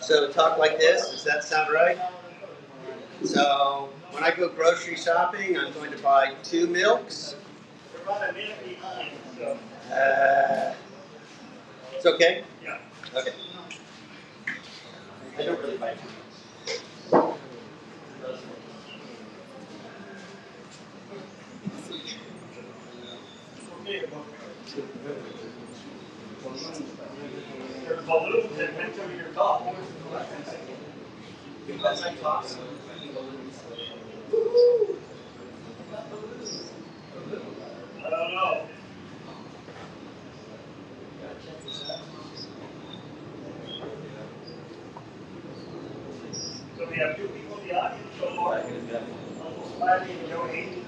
So talk like this. Does that sound right? So when I go grocery shopping, I'm going to buy 2 milks. It's okay? Yeah. Okay. I don't really buy 2 milks. There's balloons that went through your tongue. Because I talk so. I don't know. So we have 2 people in the audience so far. Uncle Spivey and Joe Hayden.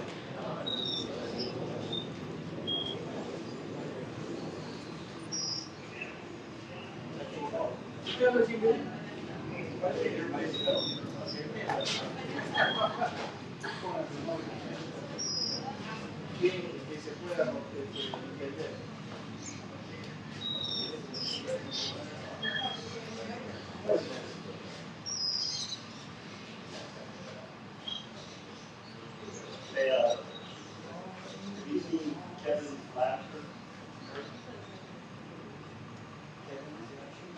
Hey, have you seen Kevin's laughter?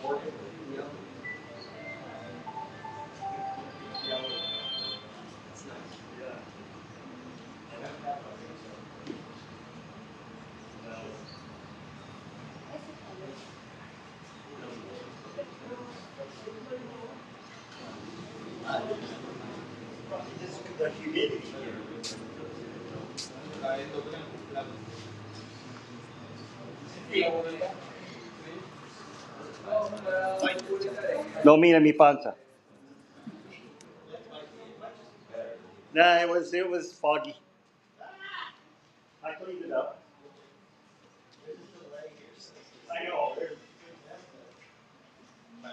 Morgan? Yeah. It's nice. Yeah. Probably just the humidity here. No, mira mi panza. Nah, it was foggy. I cleaned it up. I know. I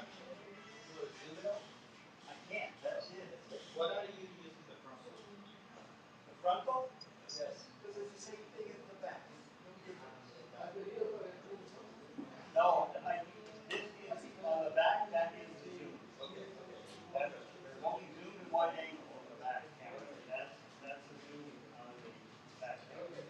can't. That's it. What are you using the frontal? The frontal? Yes. Because it's the same thing as the back. No, this is on the back. That is the zoom. Okay. There's only zoom in one angle on the back camera. That's the zoom on the back camera.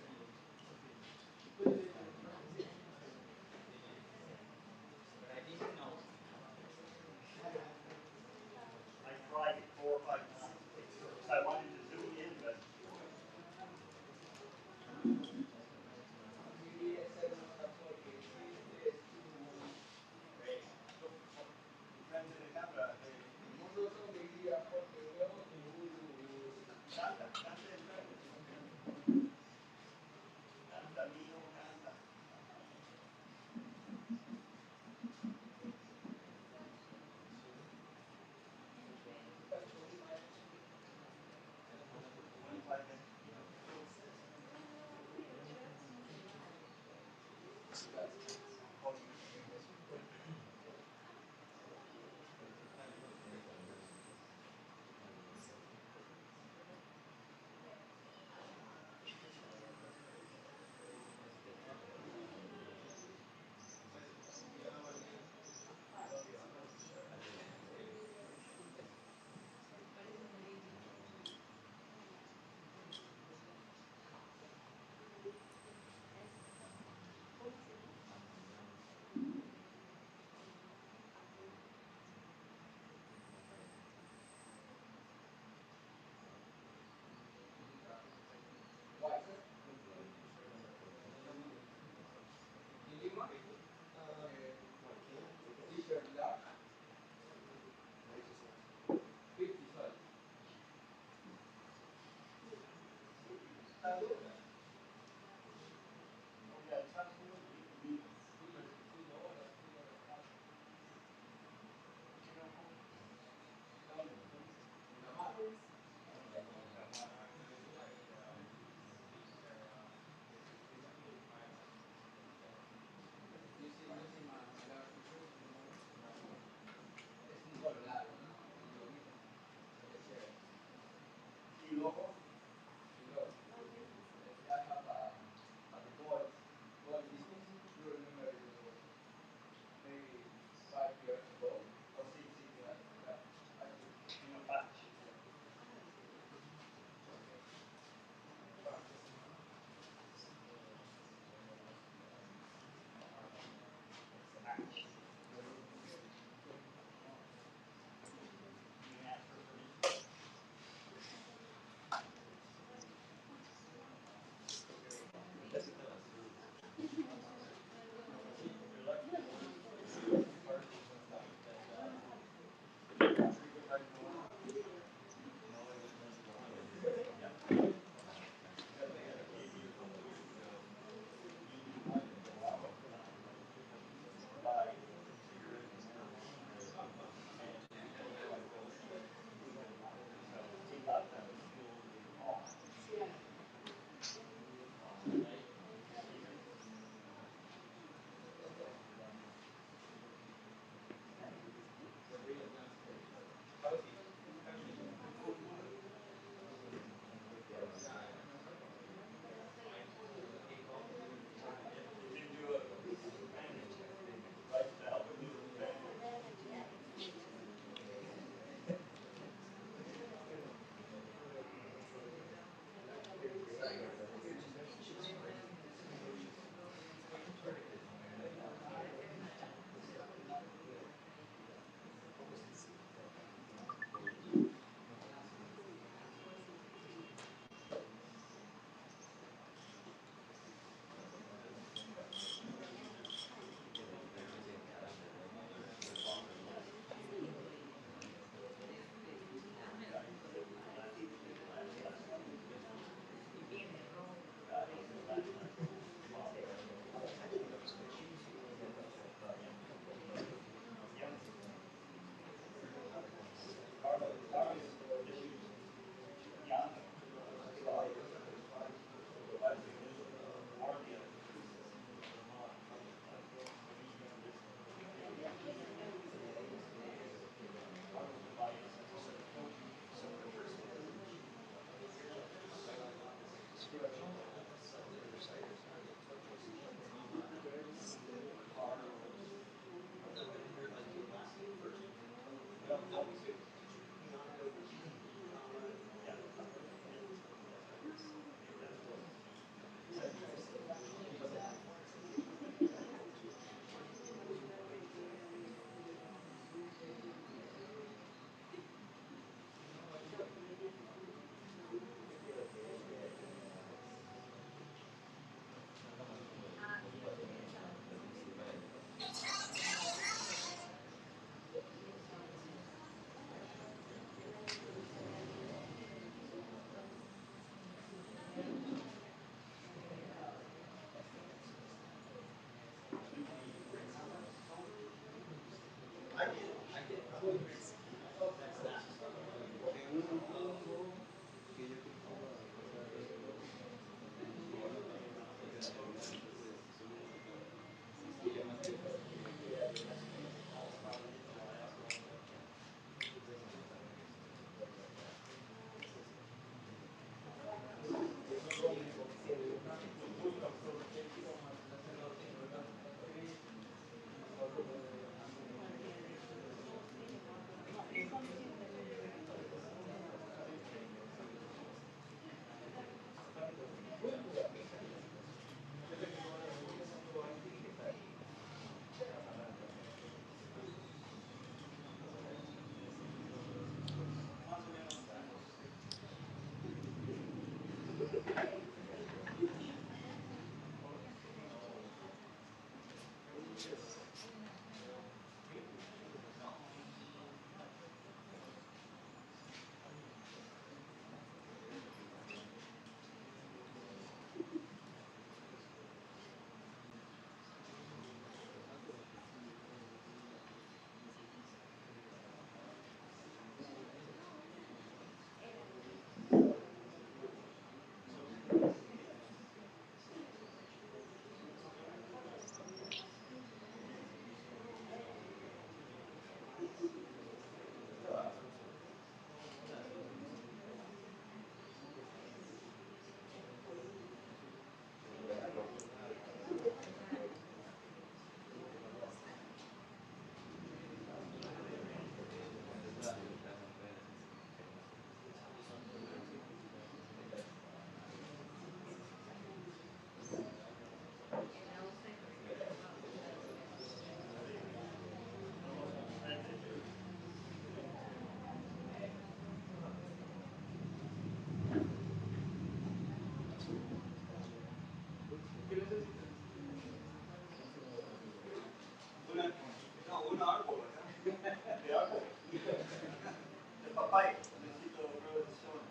pipe. Necesito producción.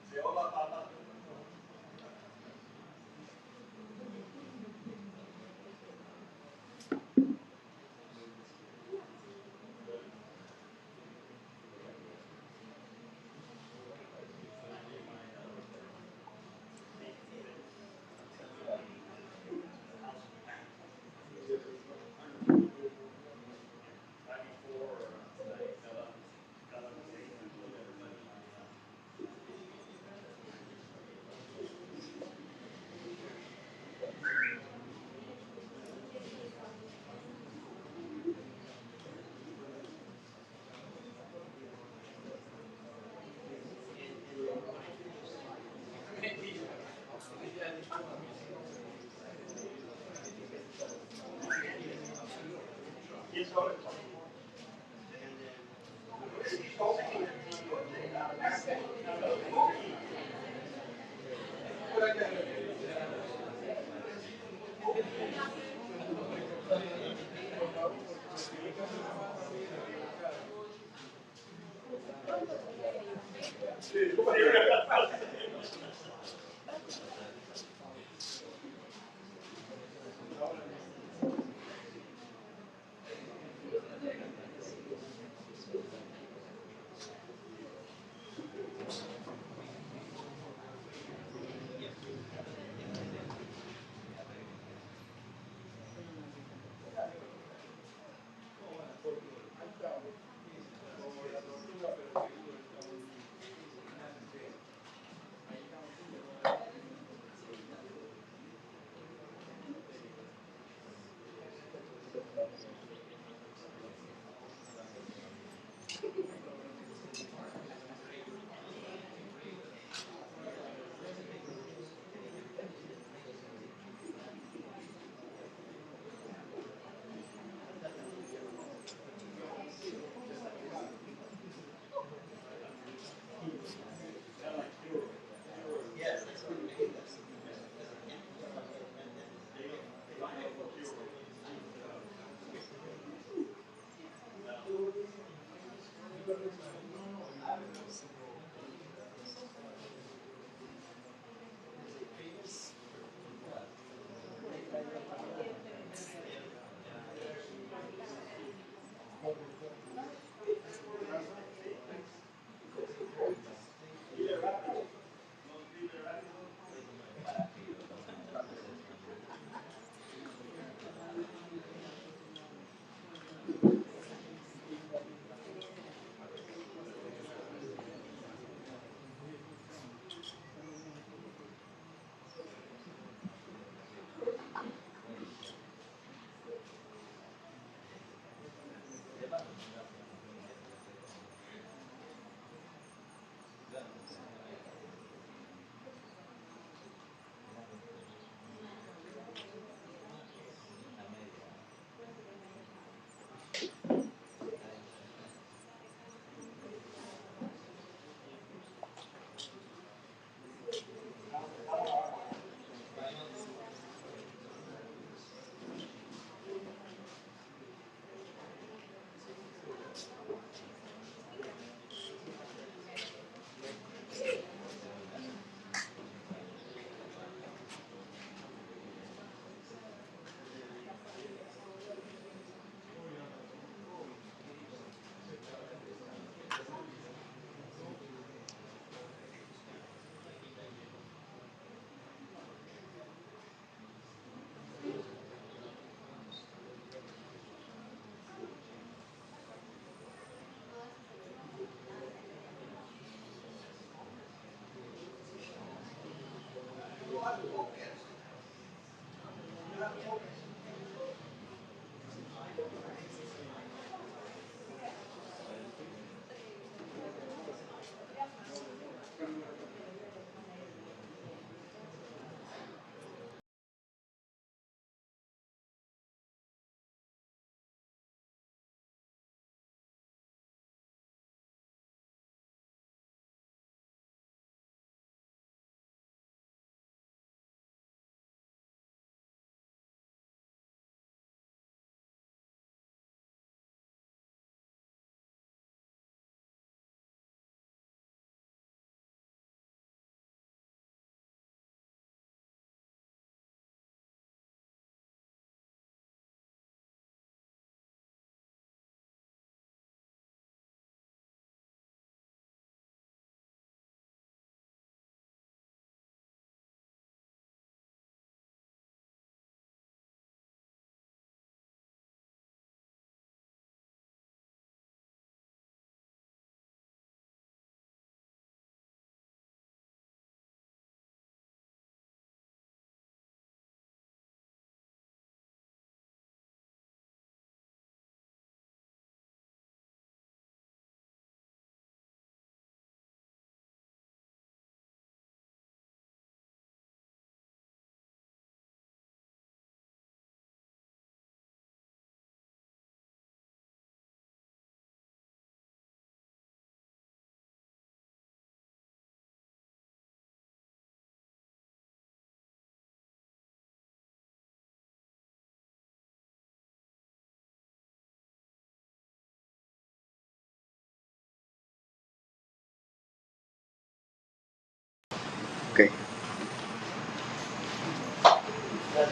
Se hola papa.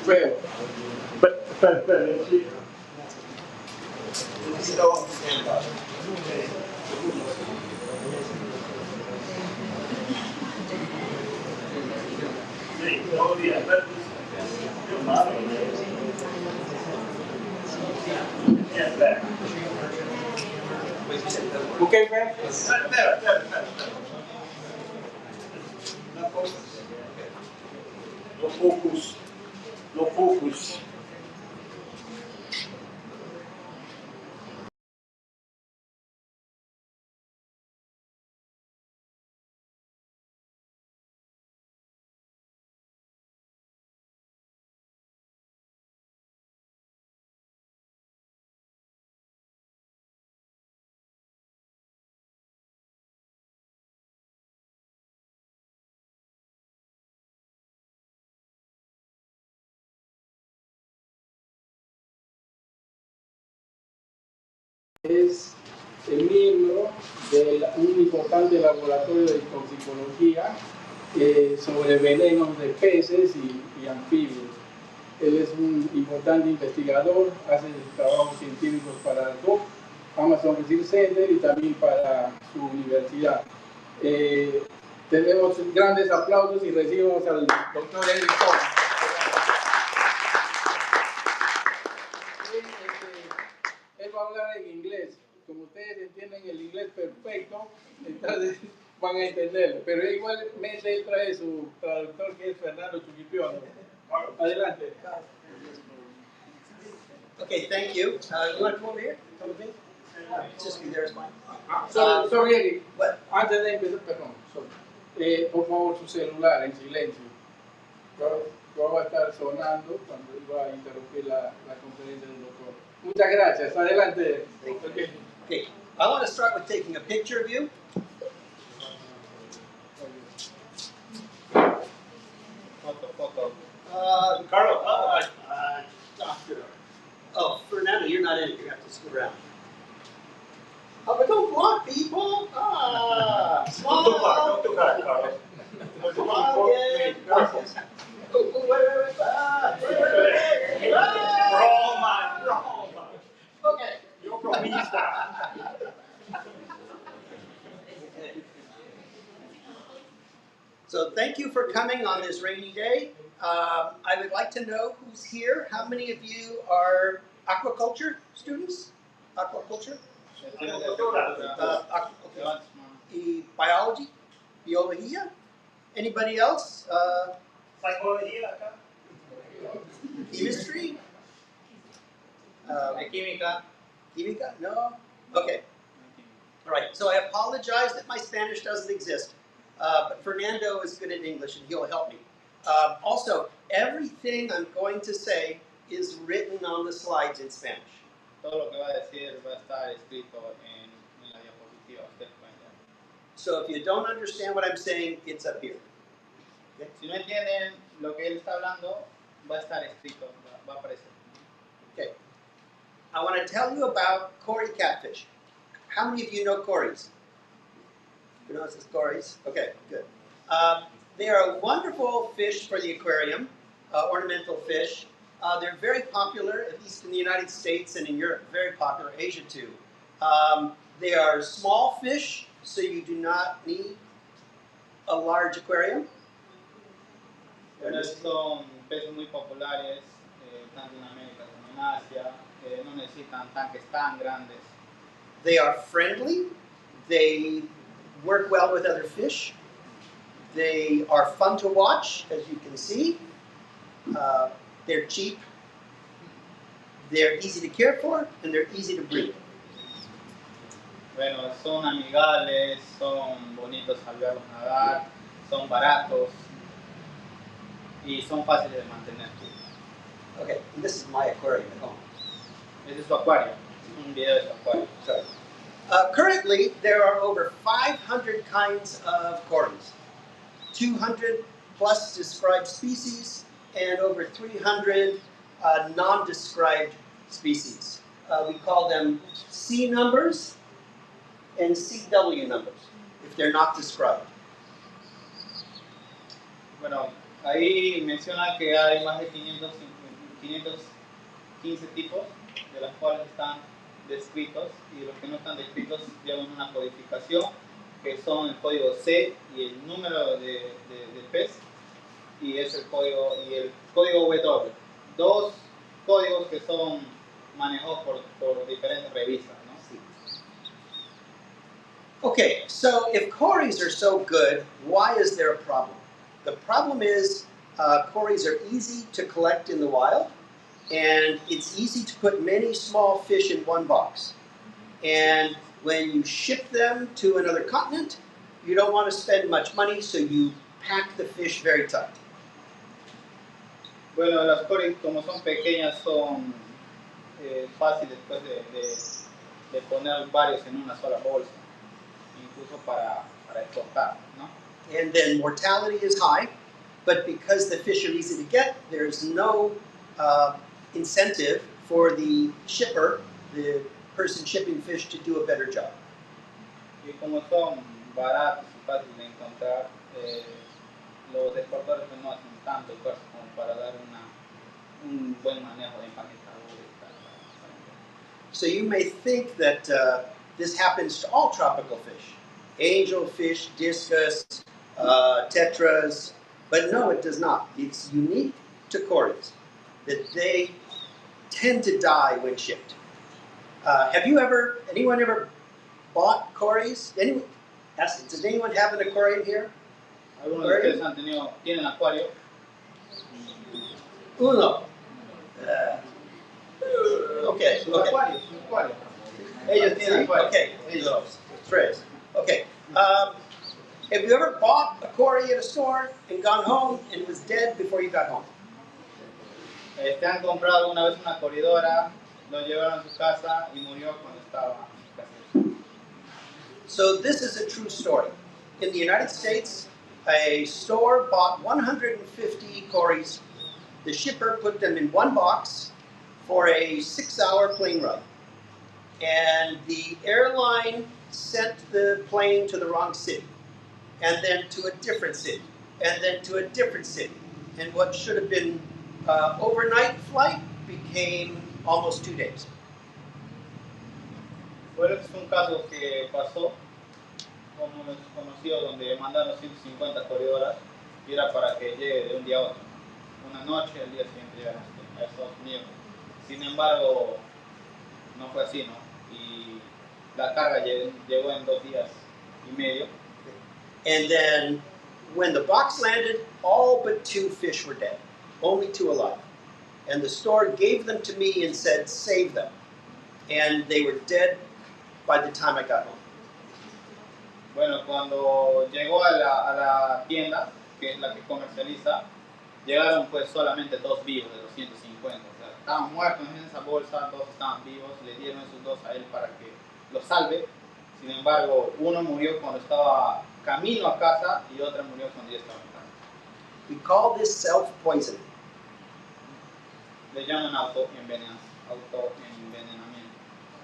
feo. Sí, todo bien. Yes, back. Okay, friend? Better. No focus. No focus. Es el miembro de un importante laboratorio de toxicología sobre venenos de peces y anfibios. Él es un importante investigador, hace trabajos científicos para el DOC, Amazon Research Center y también para su universidad. Tenemos grandes aplausos y recibimos al doctor Eric Thomas. Él va a hablar en inglés. Como ustedes entienden el inglés perfecto, entonces van a entenderlo. Pero igualmente él trae su traductor, que es Fernando Chuquipiono. Adelante. Okay, thank you. You want to come over here? Come with me? Just be there is fine. Sorry, Eric. What? Antes de empezar, perdón. Por favor, su celular en silencio. Va a estar sonando cuando iba a interrumpir la conferencia del doctor. Muchas gracias. Adelante. Okay. Okay. I want to start with taking a picture of you. Foto. Carlos, doctor. Oh, Fernando, you're not in it. You have to scoot around. Oh, but don't block people. Smile. Don't do that, Carlos. Smile again. Gracias. Wait. Roma. Okay. Yo bromista. So thank you for coming on this rainy day. I would like to know who's here. How many of you are aquaculture students? Aquaculture? Y biology? Biología? Anybody else? Psicología acá. Chemistry? Química. Química? No? Okay. All right. So I apologize that my Spanish doesn't exist. But Fernando is good at English and he'll help me. Also, everything I'm going to say is written on the slides in Spanish. Todo lo que va a decir va a estar escrito en la diapositiva. So if you don't understand what I'm saying, it's up here. Okay. Si no entienden lo que él está hablando, va a estar escrito, va a aparecer. Okay. I want to tell you about Cory catfish. How many of you know Corys? You know this is Corys? Okay, good. They are a wonderful fish for the aquarium, ornamental fish. They're very popular, at least in the United States and in Europe, very popular, Asia too. They are small fish, so you do not need a large aquarium. Bueno, son peces muy populares, tanto en América como en Asia, no necesitan tanques tan grandes. They are friendly. They work well with other fish. They are fun to watch, as you can see. They're cheap. They're easy to care for, and they're easy to breed. Bueno, son amigables, son bonitos al verlos nadar, son baratos y son fáciles de mantener. Okay, and this is my aquarium at home. Este es su acuario, es un video de su acuario. Sorry. Currently, there are over 500 kinds of corals, 200 plus described species, and over 300 non-described species. We call them C numbers and CW numbers, if they're not described. Bueno, ahí menciona que hay más de 515 tipos, de las cuales están descritos, y los que no están descritos llevan una codificación, que son el código C y el número de pez, y es el código W. Dos códigos que son manejados por diferentes revistas, ¿no? Okay, so if cories are so good, why is there a problem? The problem is cories are easy to collect in the wild, and it's easy to put many small fish in one box. And when you ship them to another continent, you don't want to spend much money, so you pack the fish very tight. Bueno, las coris, como son pequeñas, son fáciles pues, de poner varios en una sola bolsa, incluso para exportar, ¿no? And then mortality is high, but because the fish are easy to get, there's no incentive for the shipper, the person shipping fish, to do a better job. Y como son baratos y fáciles de encontrar, los exportadores no hacen tanto esfuerzo como para dar un buen manejo de empaquetadura y tal. So you may think that this happens to all tropical fish, angelfish, discus, tetras, but no, it does not. It's unique to cories, that they tend to die when shipped. Anyone ever bought cories? Does anyone have an aquarium here? ¿Algunos de ustedes tienen acuario? Uno. Okay. Acuario. Ellos tienen acuario. Okay. Dos. Tres. Okay. Have you ever bought a cory at a store and gone home and it was dead before you got home? Han comprado alguna vez una corridora, lo llevaron a su casa y murió cuando estaba en su casa. So this is a true story. In the United States, a store bought 150 cories. The shipper put them in one box for a 6-hour plane ride. And the airline sent the plane to the wrong city, and then to a different city, and then to a different city. And what should have been overnight flight became almost 2 days. Bueno, este es un caso que pasó con unos conocidos donde mandaron 150 corredoras y era para que llegue de un día a otro. Una noche, el día siguiente llegar a Estados Unidos. Sin embargo, no fue así, ¿no? Y la carga llegó en 2 días y medio. And then when the box landed, all but 2 fish were dead. Only 2 alive. And the store gave them to me and said, save them. And they were dead by the time I got home. Bueno, cuando llegó a la tienda, que es la que comercializa, llegaron pues solamente 2 vivos de los 150. O sea, estaban muertos en esa bolsa, 2 estaban vivos, le dieron esos 2 a él para que los salve. Sin embargo, uno murió cuando estaba camino a casa y otro murió cuando ya estaba en casa. We call this self-poisoning. Le llaman autoenvenenamiento.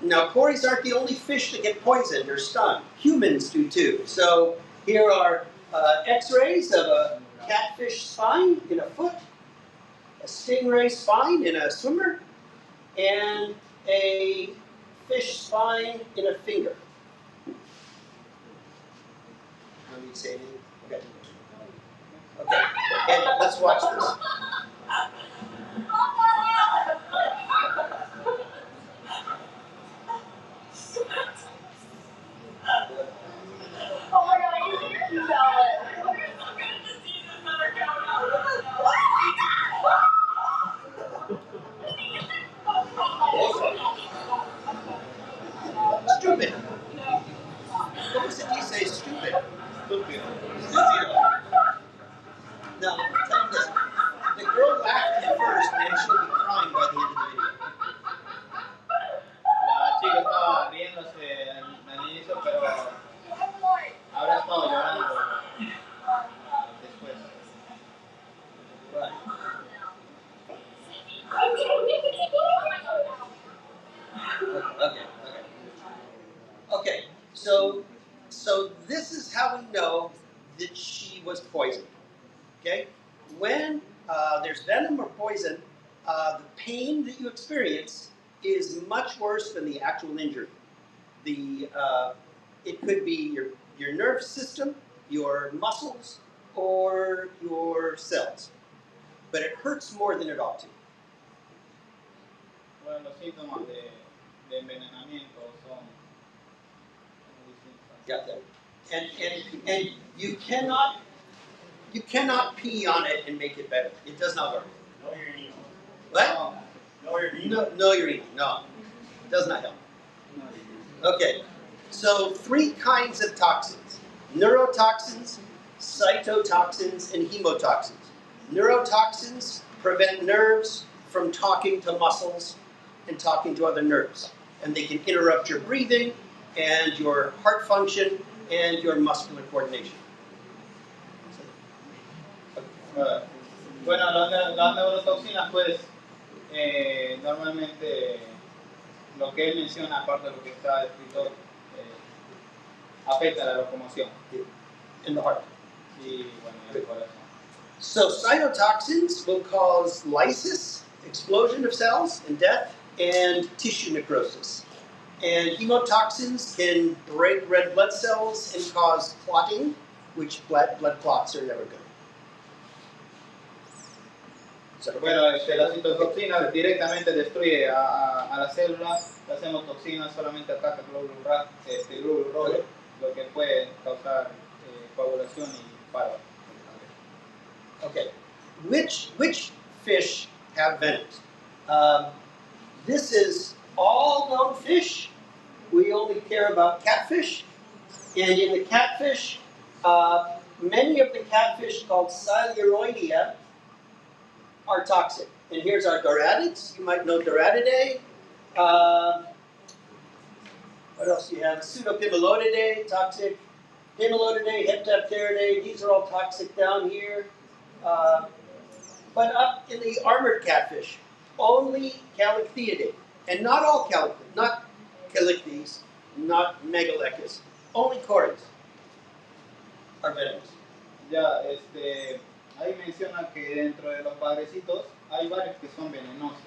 Now, cories aren't the only fish that get poisoned or stung. Humans do too. So here are x-rays of a catfish spine in a foot, a stingray spine in a swimmer, and a fish spine in a finger. Let me say anything. Okay. Okay. And let's watch this. Oh my god, you can tell it. Stupid. ¿Cómo se dice stupid? Estúpido. Now, tell me this. The girl laughed at that you experience is much worse than the actual injury. It could be your nerve system, your muscles, or your cells. But it hurts more than it ought to. Bueno, los síntomas de envenenamiento son distintos. Yeah. And you cannot pee on it and make it better. It does not work. No urine. What? No urine. No urine. No. It does not help. Okay. So 3 kinds of toxins. Neurotoxins, cytotoxins, and hemotoxins. Neurotoxins prevent nerves from talking to muscles and talking to other nerves. And they can interrupt your breathing and your heart function and your muscular coordination. Bueno, las neurotoxinas, pues, normalmente lo que él menciona, aparte de lo que está escrito, afecta a la locomoción. In the heart. Y bueno, el corazón. So cytotoxins will cause lysis, explosion of cells and death, and tissue necrosis. And hemotoxins can break red blood cells and cause clotting, which blood clots are never good. Bueno, la citotoxina directamente destruye a la célula, las hemotoxinas solamente atacan el glóbulo rojo, lo que puede causar coagulación y paro. Okay, which fish have venoms? This is all known fish. We only care about catfish, and in the catfish, many of the catfish called Siluroidea are toxic. And here's our doradids. You might know Doradidae. What else do you have? Pseudopimelodidae, toxic. Pimelodidae, Heptapteridae, these are all toxic down here. But up in the armored catfish, only Calyctheidae. And not all not Calycthes, not Megalechus, only Cories are venomous. Ya, ahí menciona que dentro de los padrecitos hay varios que son venenosos.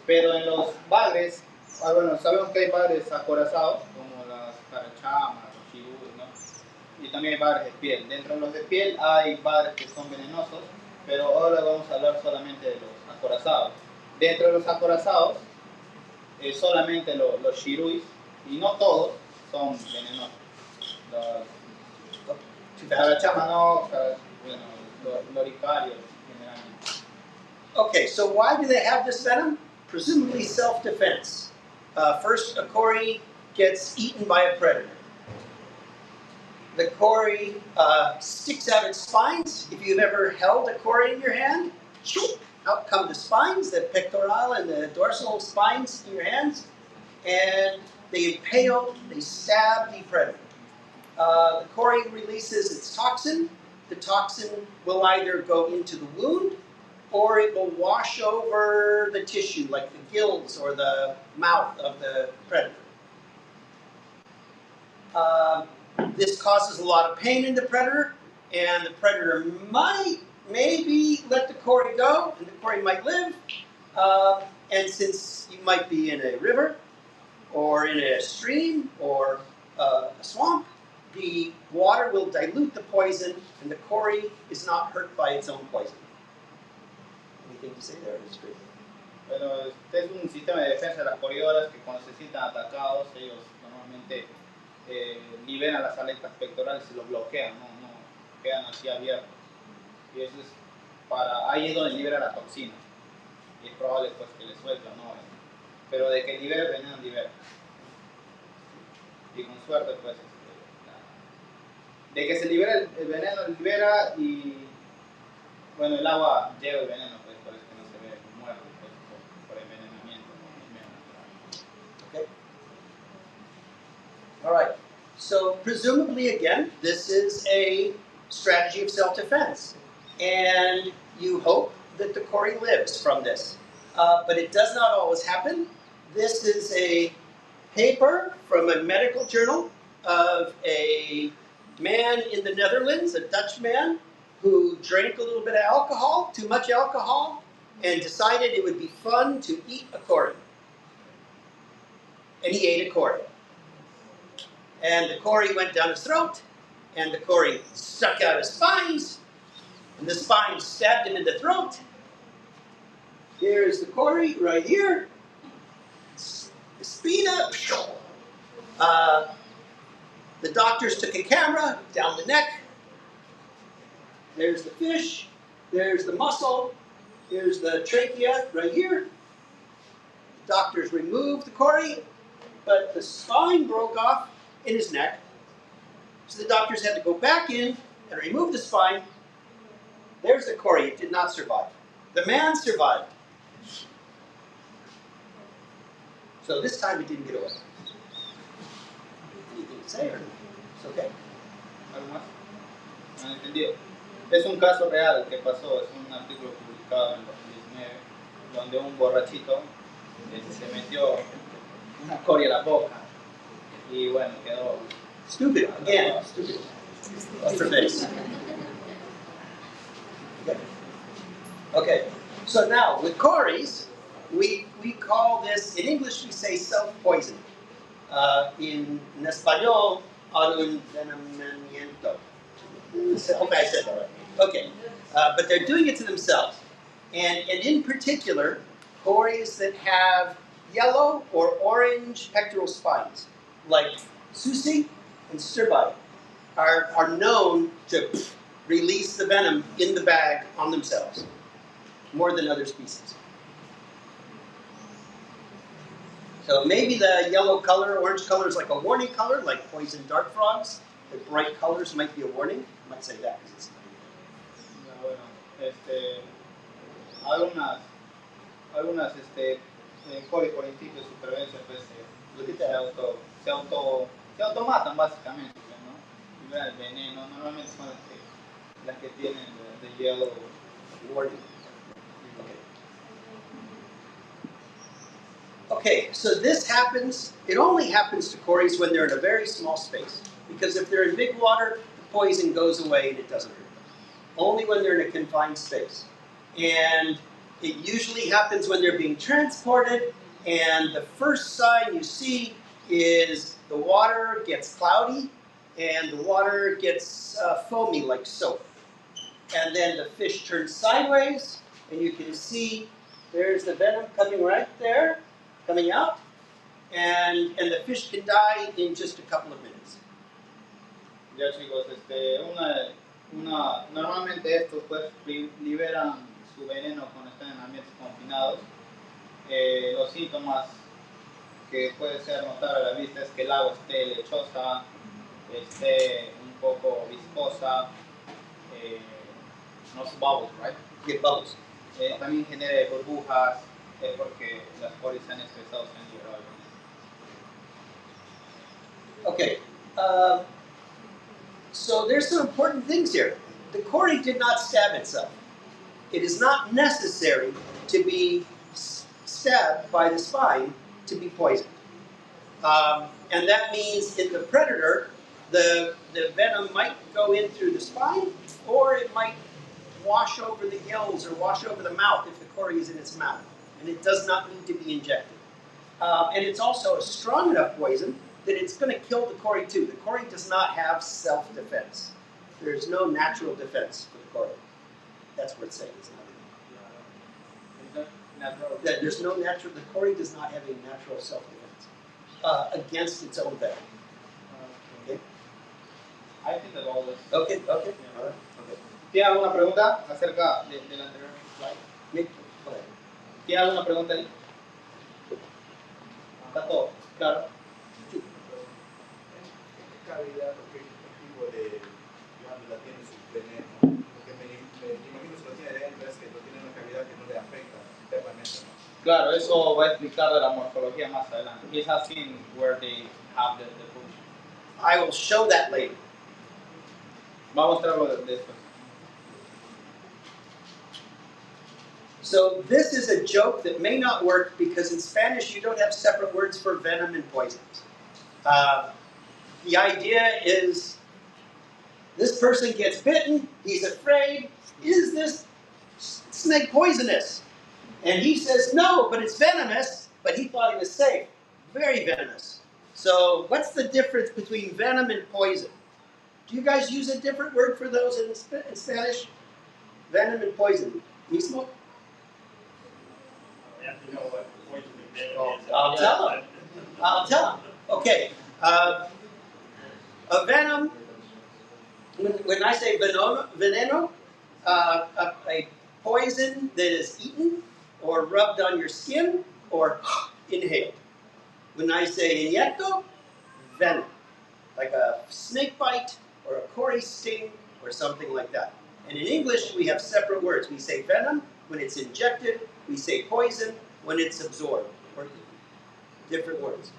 Pero en los bagres, bueno, sabemos que hay bagres acorazados, como las carachamas, los chirúes, ¿no? Y también hay bagres de piel. Dentro de los de piel hay bagres que son venenosos, pero ahora vamos a hablar solamente de los acorazados. Dentro de los acorazados, solamente los chiruis, y no todos, son venenosos. Los carachamas no, bueno, loricarios generalmente. Okay, so why do they have this venom? Presumably self-defense. First, a cory gets eaten by a predator. The cory sticks out its spines. If you've ever held a cory in your hand, out come the spines, the pectoral and the dorsal spines in your hands, and they impale, they stab the predator. The cory releases its toxin. The toxin will either go into the wound or it will wash over the tissue, like the gills or the mouth of the predator. This causes a lot of pain in the predator, and the predator might maybe let the cory go, and the cory might live. And since you might be in a river, or in a stream, or a swamp, the water will dilute the poison, and the cory is not hurt by its own poison. Anything to say there? Bueno, este es un sistema de defensa de las coriolas que cuando se sientan atacados, ellos normalmente liberan las aletas pectorales y los bloquean, no quedan así abiertos. Y eso es ahí es donde libera la toxina. Y es probable pues que le suelta, ¿no? Pero de que libera el veneno, libera. Y con suerte pues de que se libera el veneno, libera, y bueno, el agua lleva el veneno, pues por eso que no se ve muerto, pues, por envenenamiento, ¿no? Okay. All right. So presumably, again, this is a strategy of self-defense, and you hope that the cory lives from this, but it does not always happen. This is a paper from a medical journal of a man in the Netherlands, a Dutch man, who drank a little bit of alcohol, too much alcohol, and decided it would be fun to eat a cory. And he ate a cory. And the cory went down his throat, and the cory stuck out his spines, and the spines stabbed him in the throat. Here's the cory right here. Spina. The doctors took a camera down the neck. There's the fish. There's the muscle. Here's the trachea right here. The doctors removed the cory, but the spine broke off in his neck. So the doctors had to go back in and remove the spine. There's the cory. It did not survive. The man survived. So this time it didn't get away. Anything to say or it's okay? ¿Algo más? No he entendido. Es un caso real que pasó, es un artículo publicado en 2019, donde un borrachito se metió una coria a la boca y bueno, quedó... Stupid. Again, stupid. What's for face? Okay. So now, with cories, we call this, in English we say self-poison. In español, envenenamiento. Okay, I said that right. Okay. But they're doing it to themselves. And in particular, cories that have yellow or orange pectoral spines, like Susi and Sturbai, are known to release the venom in the bag on themselves, more than other species. So maybe the yellow color, orange color is like a warning color, like poison dart frogs. The bright colors might be a warning. I might say that because it's Bueno, algunas coris por instinto de supervivencia pues se automatan básicamente, ¿no? Libera el veneno, normalmente son las que tienen the yellow warning. Okay, so this happens, it only happens to cories when they're in a very small space. Because if they're in big water, the poison goes away and it doesn't hurt them. Only when they're in a confined space. And it usually happens when they're being transported, and the first sign you see is the water gets cloudy, and the water gets foamy like soap. And then the fish turns sideways, and you can see there's the venom coming right there, coming out, and the fish can die in just a couple of minutes. Ya chicos, normalmente estos pues liberan su veneno cuando están en ambientes confinados. Los síntomas que puede ser notar a la vista es que el agua esté lechosa, esté un poco viscosa, no es bubbles, right? Get bubbles. También genere burbujas, porque las coris se han estresado, se han liberado. Okay, so there's some important things here. The cory did not stab itself. It is not necessary to be stabbed by the spine to be poisoned. And that means in the predator, the venom might go in through the spine, or it might wash over the gills or wash over the mouth if the cory is in its mouth. And it does not need to be injected. And it's also a strong enough poison that it's going to kill the cory too. The cory does not have self-defense. There's no natural defense for the cory. That's what it's saying. It's not Natural. there's no natural. The cory does not have a natural self-defense against its own venom. Okay. I think that all this. Okay. Okay. Yeah. All right. Okay. ¿Tiene alguna pregunta acerca del anterior slide? Nick, go ahead. ¿Tiene alguna pregunta ahí? ¿Está todo claro? Cavidad o qué tipo de glándula tiene su veneno, porque me imagino si lo tiene dentro es que lo tiene en una cavidad que no le afecta internamente, ¿no? Claro, eso va a explicar de la morfología más adelante. He's asking where they have the function. I will show that later. Va a mostrarlo después. So this is a joke that may not work because in Spanish you don't have separate words for venom and poisons. The idea is this person gets bitten, he's afraid, is this snake poisonous? And he says, no, but it's venomous, but he thought it was safe. Very venomous. So what's the difference between venom and poison? Do you guys use a different word for those in Spanish? Venom and poison. Mismo? We have to know what poison venom is. I'll tell him. I'll tell him. Okay. A venom, when I say veneno, a poison that is eaten or rubbed on your skin or inhaled. When I say inyecto, venom, like a snake bite or a cory sting or something like that. And in English, we have separate words. We say venom when it's injected. We say poison when it's absorbed or eaten. Different words.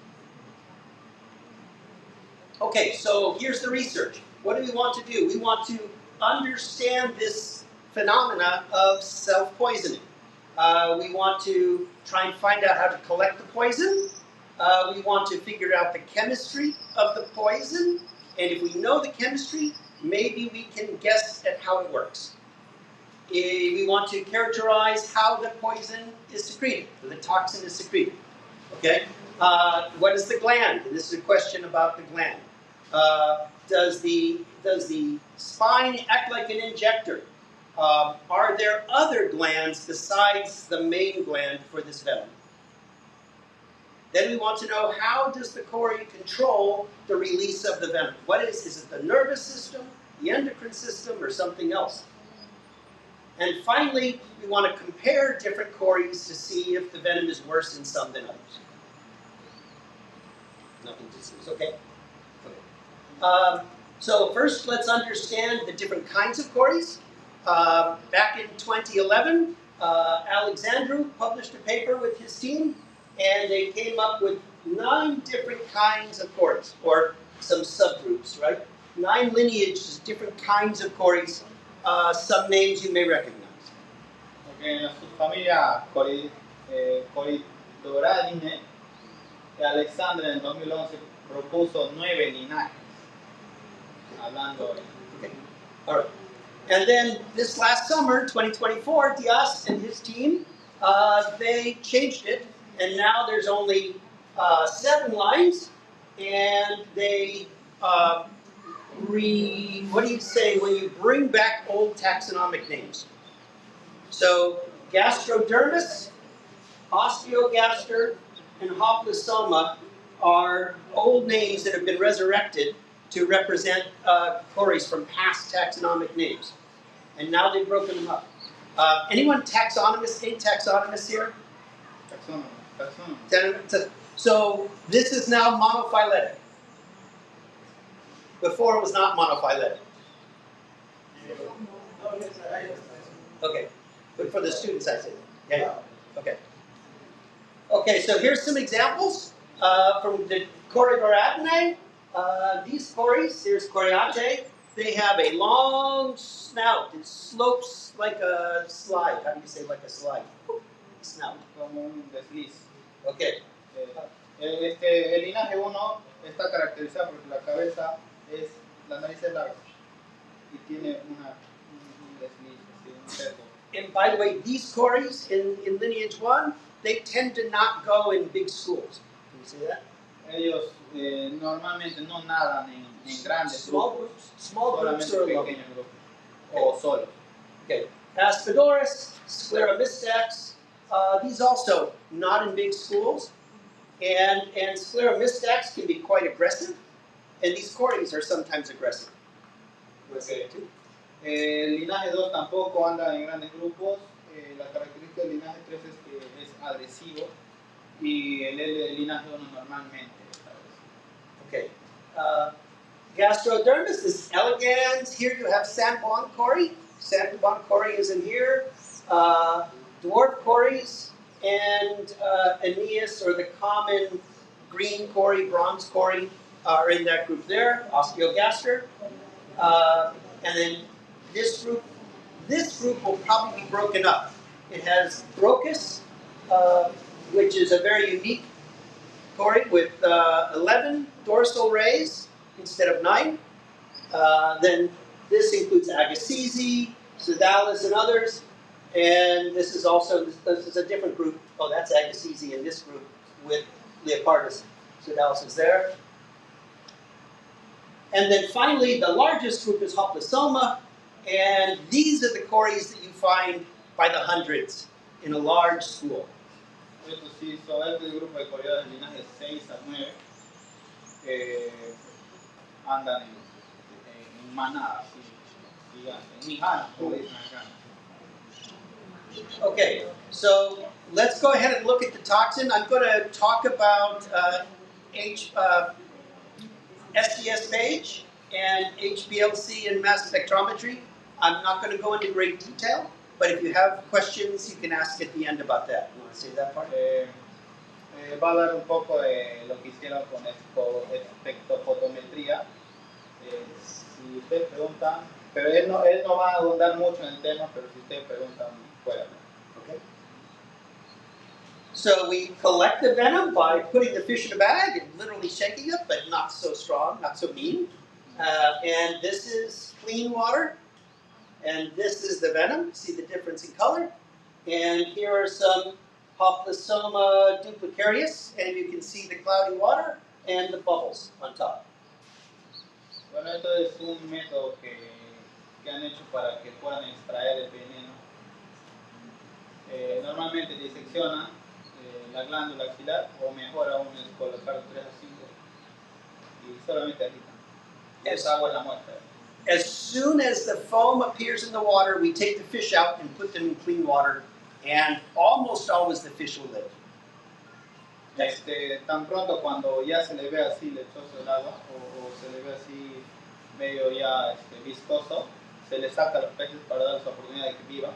Okay, so here's the research. What do we want to do? We want to understand this phenomena of self-poisoning. We want to try and find out how to collect the poison. We want to figure out the chemistry of the poison. And if we know the chemistry, maybe we can guess at how it works. We want to characterize how the poison is secreted, or the toxin is secreted. Okay? What is the gland? And this is a question about the gland. Does the spine act like an injector? Are there other glands besides the main gland for this venom? Then we want to know, how does the cory control the release of the venom? Is it the nervous system, the endocrine system, or something else? And finally, we want to compare different cories to see if the venom is worse in some than others. Nothing to see. Okay? Okay. So first, let's understand the different kinds of cories. Back in 2011, Alexandru published a paper with his team, and they came up with 9 different kinds of cories, or some subgroups, right? 9 lineages, different kinds of cories. Some names you may recognize. Okay, en la subfamilia Corydoradinae, Alexandre en 2011 propuso 9 linajes. Hablando. Okay. All right. And then this last summer, 2024, Diaz and his team, they changed it, and now there's only 7 lines, and they what do you say when you bring back old taxonomic names? So gastrodermis, osteogaster, and hoplosoma are old names that have been resurrected to represent cories from past taxonomic names. And now they've broken them up. Anyone taxonomist, ain't taxonomist here? Taxonomist. So this is now monophyletic. Before it was not monophyletic. Okay, but for the students I said. Yeah. Okay. Okay, so here's some examples from the Corydoradinae. These cories, here's Coriate. They have a long snout. It slopes like a slide. How do you say like a slide? Snout. Como un desliz. Okay. El linaje 1 está caracterizado porque la cabeza la nariz es larga y tiene un desliz, un cerco. And by the way, these cories in lineage 1, they tend to not go in big schools. Can you see that? Ellos normalmente no nadan en grandes small grupos, small groups solamente are alone. pequeños grupos, o solos. Okay. Aspidoris, Scleromistax, these also not in big schools. And Scleromistax can be quite aggressive, and these cories are sometimes aggressive. Okay. El linaje 2 tampoco anda en grandes grupos. La característica del linaje 3 es que es agresivo y el linaje 1 normalmente es agresivo. Okay. Gastrodermis is elegans. Here you have San Juan cory. San Juan cory is in here. Dwarf cories and Aeneas, or the common green cory, bronze cory, are in that group there. Osteogaster. And then this group will probably be broken up. It has Brocus, which is a very unique cory with 11 dorsal rays instead of 9. Then this includes Agassiz, Sedalis, and others. And this is also, this is a different group. Oh, that's Agassiz in this group with Leopardus Sudalis there. And then finally, the largest group is Hoplosoma, and these are the cories that you find by the hundreds in a large school. Estos sí son este grupo de coreanos del linaje 6 a 9 andan en manadas, gigantes, mijanas, como dicen acá. Okay, so let's go ahead and look at the toxin. I'm going to talk about SDS page and HPLC and mass spectrometry. I'm not going to go into great detail, but if you have questions, you can ask at the end about that. You want to say that part? Va a dar un poco de lo que hicieron con espectrofotometría. Si ustedes preguntan, pero él no va a abundar mucho en el tema, pero si ustedes preguntan, puede hablar. Okay. So we collect the venom by putting the fish in a bag and literally shaking it, but not so strong, not so mean. And this is clean water, and this is the venom. See the difference in color? And here are some Hoplosoma duplicarius, and you can see the cloudy water and the bubbles on top. Bueno, esto es un método que han hecho para que puedan extraer el veneno. Normalmente diseccionan la glándula axilar, o mejor aún es colocar 3 o 5 y solamente agitan. Esa agua es la muestra. As soon as the foam appears in the water, we take the fish out and put them in clean water, and almost always the fish will live. Tan pronto cuando ya se le ve así lechoso el agua, o se le ve así medio ya viscoso, se le saca a los peces para dar su oportunidad de que viva.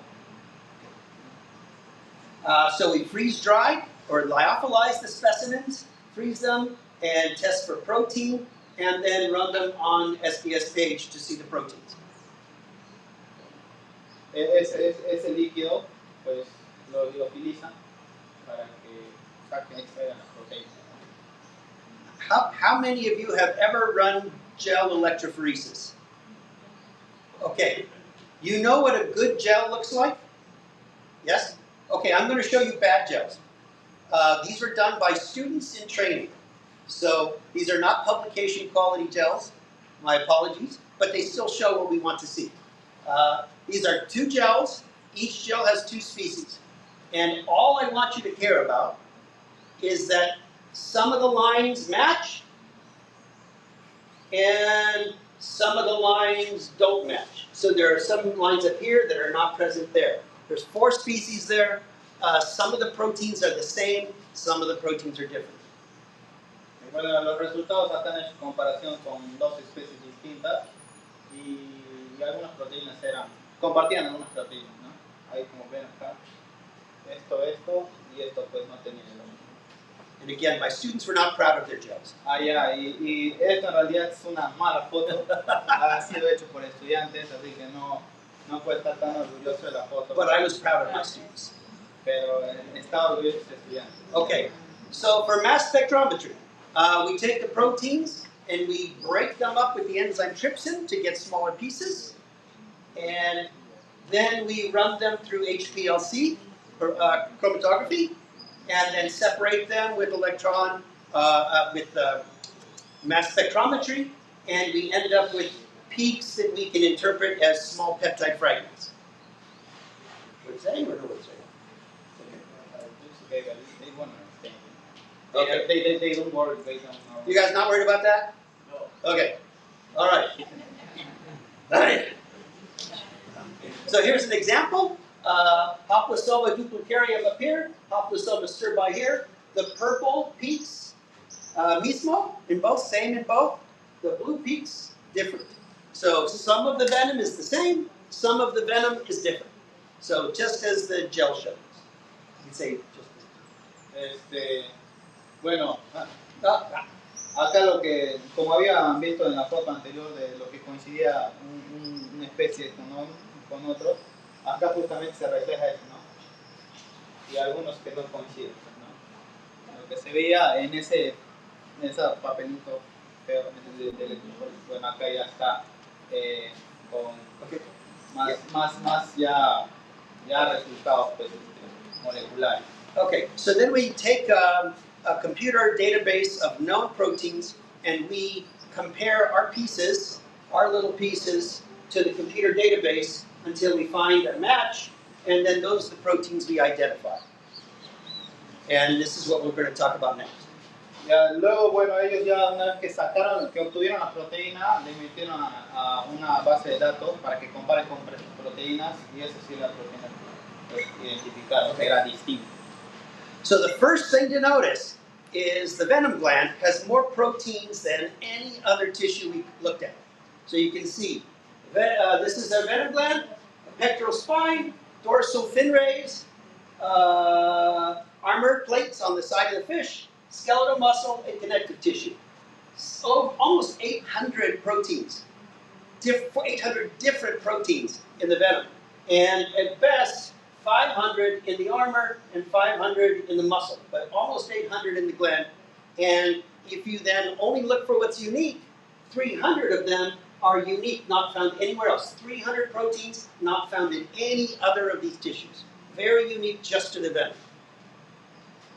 So we freeze dry or lyophilize the specimens, freeze them, and test for protein, and then run them on SBS page to see the proteins. Ese líquido, pues lo utilizan para que saquen extraigan las proteínas. How many of you have ever run gel electrophoresis? Okay, you know what a good gel looks like? Yes? Okay, I'm going to show you bad gels. These were done by students in training. So these are not publication quality gels, my apologies, but they still show what we want to see. These are 2 gels. Each gel has 2 species. And all I want you to care about is that some of the lines match and some of the lines don't match. So there are some lines up here that are not present there. There's 4 species there. Some of the proteins are the same, some of the proteins are different. Bueno, los resultados acá han hecho comparación con 2 especies distintas y algunas proteínas compartían algunas proteínas, ¿no? Ahí como ven acá, esto y esto pues no tenían lo mismo. And again, my students were not proud of their gels. Y esto en realidad es una mala foto, ha sido hecho por estudiantes, así que no puede estar tan orgulloso de la foto. But I was proud of my students. Pero está orgulloso de estudiantes. Okay, so for mass spectrometry, we take the proteins and we break them up with the enzyme trypsin to get smaller pieces. And then we run them through HPLC, or chromatography, and then separate them with mass spectrometry, and we ended up with peaks that we can interpret as small peptide fragments. What it's saying or no what's saying? Okay. They don't worry. They don't know. You guys not worried about that? No. Okay. All right. All right. So here's an example. Hoplosoma duplicarium up here, Hoplosoma stirbi here. The purple peaks, mismo in both, same in both. The blue peaks, different. So some of the venom is the same, some of the venom is different. So just as the gel shows. You can say just Bueno, acá lo que, como habían visto en la foto anterior de lo que coincidía una especie con otro, acá justamente se refleja eso, ¿no? Y algunos que no coinciden, ¿no? Lo que se veía en ese papelito feo de bueno, acá ya está con más ya ya resultados pues, moleculares. Okay, so then we take a computer database of known proteins and we compare our pieces, our little pieces, to the computer database until we find a match, and then those are the proteins we identify. And this is what we're going to talk about next. Ya, luego, bueno, ellos ya una vez que sacaron, que obtuvieron las proteínas, le metieron a una base de datos para que compare con proteínas y eso sí la proteína pues, identificaron, que era distinta. So the first thing to notice is the venom gland has more proteins than any other tissue we looked at. So you can see, this is our venom gland, pectoral spine, dorsal fin rays, armored plates on the side of the fish, skeletal muscle, and connective tissue. So almost 800 proteins, 800 different proteins in the venom. And at best, 500 in the armor and 500 in the muscle, but almost 800 in the gland. And if you then only look for what's unique, 300 of them are unique, not found anywhere else. 300 proteins not found in any other of these tissues. Very unique just to the venom.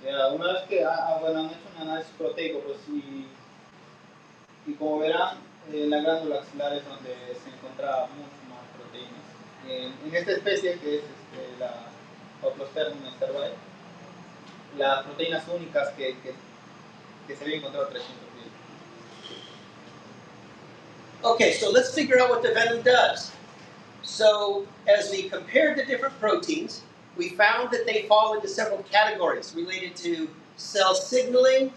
Ya, una vez que bueno, han hecho un análisis proteico, pues, y como verán, en la glándula axilar es donde se encontraba mucho más proteínas. En esta especie, que es la Oplosternum sterbai, las proteínas únicas que se habían encontrado 300 días. Okay, so let's figure out what the venom does. So as we compared the different proteins, we found that they fall into several categories related to cell signaling,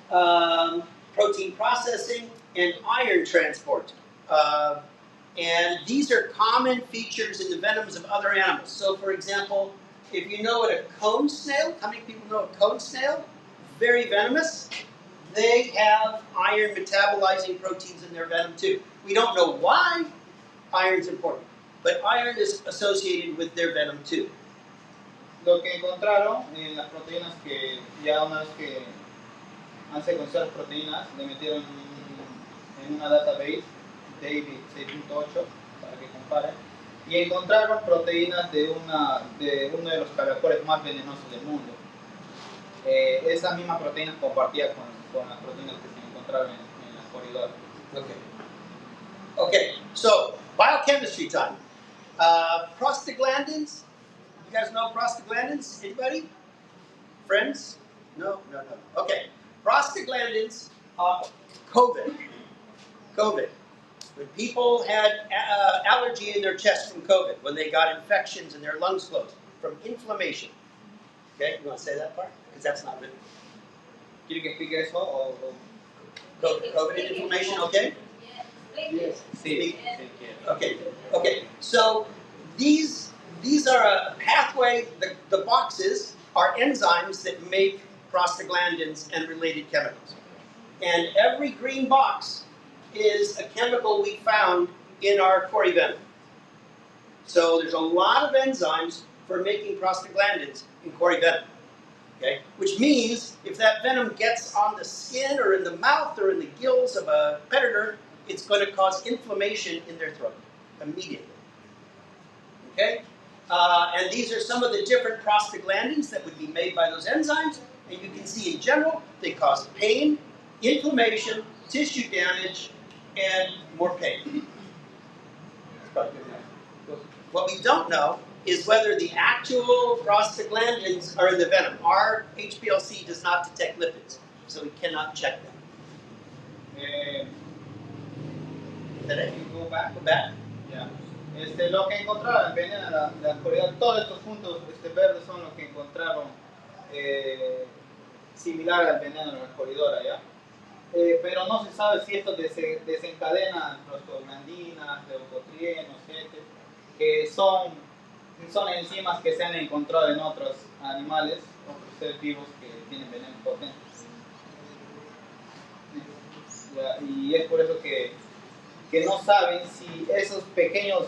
protein processing, and iron transport. And these are common features in the venoms of other animals. So for example, if you know what a cone snail, how many people know a cone snail? Very venomous. They have iron metabolizing proteins in their venom too. We don't know why iron's important, but iron is associated with their venom too. Lo que encontraron en las proteínas que ya una vez que han secuenciado las proteínas, le metieron en una database, David 6.8, para que comparen, y encontraron proteínas de uno de los caracoles más venenosos del mundo. Esas mismas proteínas compartían con las proteínas que se encontraron en las coridoras. Okay, so biochemistry time. Prostaglandins. You guys know prostaglandins? Anybody? Friends? No. Okay. Prostaglandins, COVID. When people had allergy in their chest from COVID, when they got infections and their lungs closed from inflammation. Okay, you want to say that part? Because that's not written. ¿Quiere que explique eso? O... COVID and inflammation, okay? Yes. Sí. Okay. So these are a pathway. The boxes are enzymes that make prostaglandins and related chemicals. And every green box is a chemical we found in our cori venom. So there's a lot of enzymes for making prostaglandins in cori venom. Okay? Which means if that venom gets on the skin or in the mouth or in the gills of a predator, it's going to cause inflammation in their throat immediately. Okay? And these are some of the different prostaglandins that would be made by those enzymes. And you can see in general, they cause pain, inflammation, tissue damage, and more pain. That's probably good enough. What we don't know is whether the actual prostaglandins are in the venom. Our HPLC does not detect lipids, so we cannot check them. Go back. Yeah. Lo que encontraron en veneno de la coridoras, todos estos puntos verdes son los que encontraron similar al veneno de la coridora, ¿ya? Pero no se sabe si esto desencadena prostaglandinas, leucotrienos, que son enzimas que se han encontrado en otros animales, otros seres vivos que tienen veneno potente. Y es por eso que no saben si esos pequeños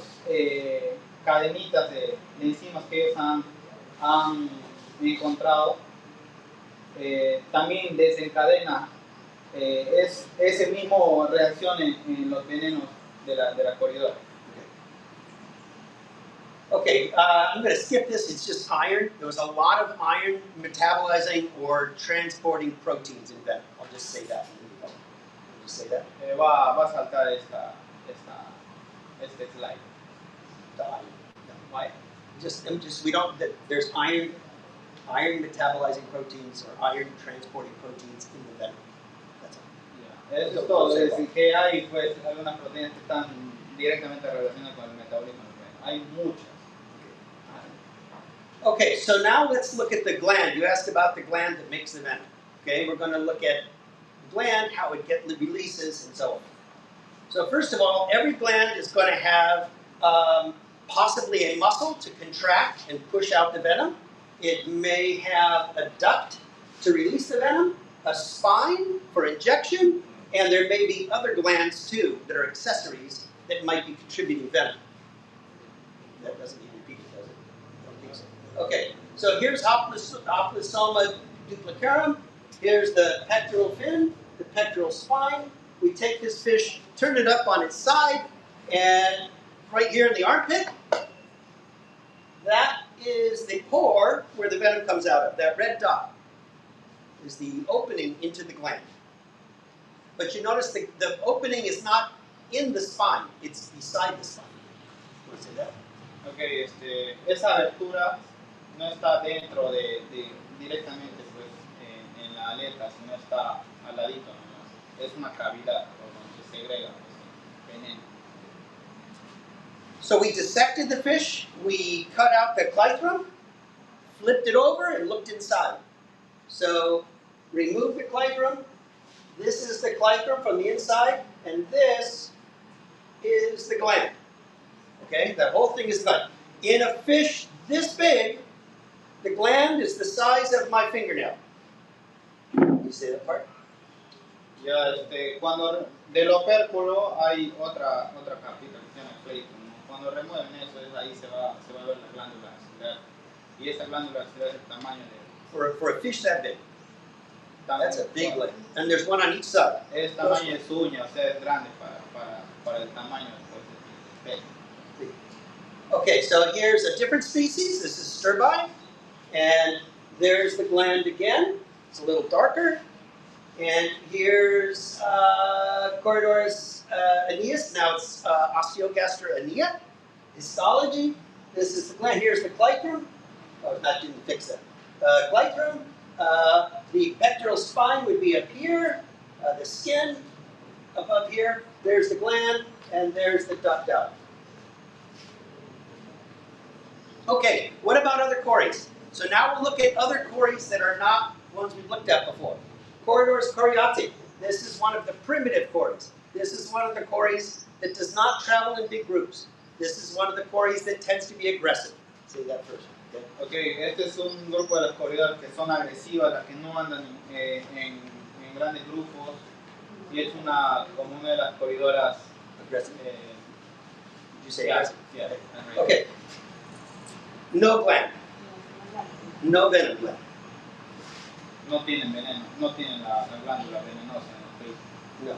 cadenitas de enzimas que ellos han encontrado también desencadena ese mismo reacción en los venenos de la coridora. Okay, I'm going to skip this. It's just iron. There was a lot of iron metabolizing or transporting proteins in venom. I'll just say that. I'll just say that. Va a saltar este slide. The iron. Why? We don't. There's iron metabolizing proteins or iron transporting proteins in the venom. That's all. Yeah. Eso es todo. Es decir, que hay pues algunas proteínas que están directamente relacionadas con el metabolismo del venom. Hay muchas. Okay, so now let's look at the gland. You asked about the gland that makes the venom. Okay, we're going to look at the gland, how it releases, and so on. So first of all, every gland is going to have possibly a muscle to contract and push out the venom. It may have a duct to release the venom, a spine for injection, and there may be other glands too that are accessories that might be contributing venom. That doesn't need repeated, does it? I don't think so. Okay, so here's Hoplosoma duplicarum. Here's the pectoral fin, the pectoral spine. We take this fish, turn it up on its side, and right here in the armpit, that is the pore where the venom comes out of. That red dot is the opening into the gland. But you notice the opening is not in the spine, it's beside the spine. You want to say that? Okay, esa abertura no está dentro directamente pues, en la aleta, sino está al ladito nomás. Es una cavidad por donde se segrega pues, el veneno. So we dissected the fish, we cut out the clithrum, flipped it over, and looked inside. So remove the clithrum. This is the clithrum from the inside, and this is the gland. Okay, that whole thing is gland. In a fish this big, the gland is the size of my fingernail. You say that part? Ya, cuando del opérculo hay otra capita que se llama fleito. Cuando remueven eso, ahí se va a ver la glándula axilar. Y esa glándula axilar es el tamaño de... For a fish that big. That's a big gland. And there's one on each side. Es tamaño de su uña, o sea, es grande para el tamaño del pelo. Okay, so here's a different species. This is sturbi. And there's the gland again. It's a little darker. And here's Corridorus aeneus. Now it's Osteogaster aenea. Histology. This is the gland. Here's the clithrum. Oh, that didn't fix that. Clithrum. The pectoral spine would be up here. The skin above here. There's the gland. And there's the duct out. Okay, what about other cories? So now we'll look at other cories that are not ones we've looked at before. Corridorus coriatic. This is one of the primitive cories. This is one of the cories that does not travel in big groups. This is one of the cories that tends to be aggressive. Say that first. Okay, este es un grupo de las corridoras que son agresivas, las que no andan en grandes grupos, y es como una de las corridoras aggressive. Did you say yeah, aggressive? Yeah. Okay. No gland. No venom gland. No tienen veneno, no tienen la glándula venenosa en el pecho. No.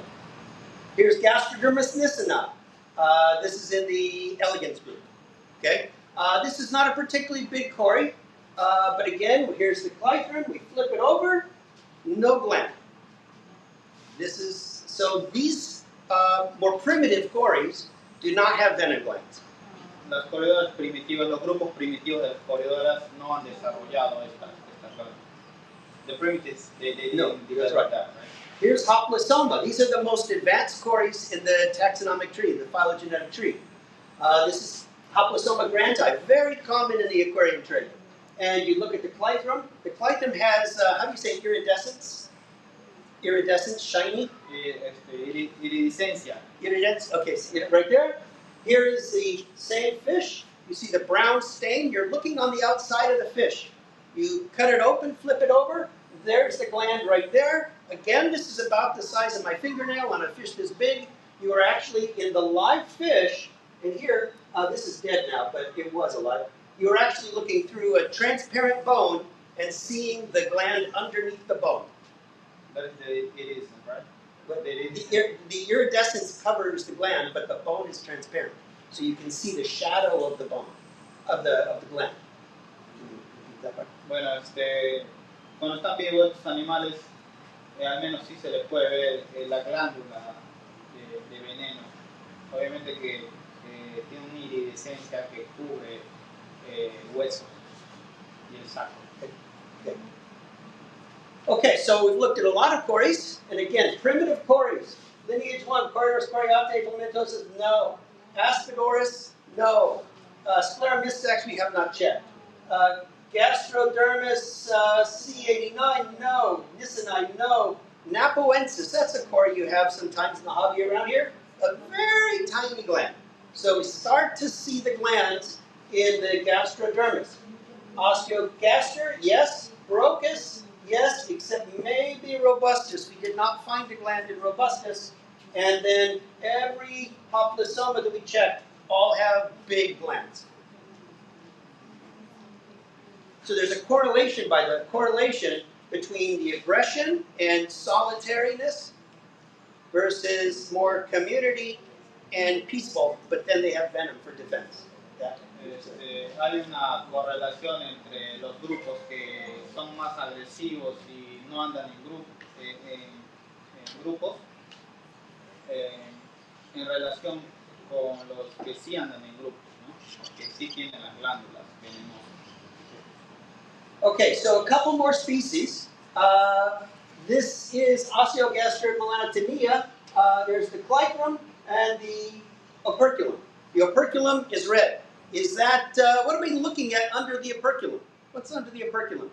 Here's Gastrodermis nicena. This is in the elegans group. Okay. This is not a particularly big cory, but again, here's the clithrum. We flip it over. No gland. So these more primitive cories do not have venom glands. Las corridoras primitivas, los grupos primitivos de las corridoras no han desarrollado estas glandas. The primitives, they didn't develop that, right? Here's Hoplosoma. These are the most advanced cories in the taxonomic tree, the phylogenetic tree. This is Hoplosoma grandi, very common in the aquarium trade. And you look at the clithrum. The clithrum has, how do you say iridescence? Iridescence, shiny? Iridescencia. Iridescence, okay, see it right there? Here is the same fish. You see the brown stain. You're looking on the outside of the fish. You cut it open, flip it over. There's the gland right there. Again, this is about the size of my fingernail on a fish this big. You are actually in the live fish. And here, this is dead now, but it was alive. You're actually looking through a transparent bone and seeing the gland underneath the bone. That is the iridescence, right? But the iridescence covers the gland, but the bone is transparent. So you can see the shadow of the bone. of the gland. Bueno, cuando están vivos estos animales, al menos sí se les puede ver la glándula de veneno. Obviamente que tiene una iridescencia que cubre el hueso y el saco. Okay, so we've looked at a lot of cories, and again, primitive cories. Lineage 1, Coriolis coriate, filamentosus, no. Aspidoris, no. Scleromystax, we have not checked. Gastrodermis C89, no. Nisini, no. Napoensis, that's a cory you have sometimes in the hobby around here. A very tiny gland. So we start to see the glands in the gastrodermis. Osteogaster, yes. Brochus, yes, except maybe robustus. We did not find a gland in robustus. And then every hoplosoma that we checked all have big glands. So there's a correlation between the aggression and solitariness versus more community and peaceful, but then they have venom for defense. Yeah. Hay una correlación entre los grupos que son más agresivos y no andan en grupos en relación con los que sí andan en grupos, ¿no? Que sí tienen las glándulas venenosas. Okay, so a couple more species. This is Osteogaster melanotinea. There's the clyperum and the operculum. The operculum is red. Is that, what are we looking at under the operculum? What's under the operculum?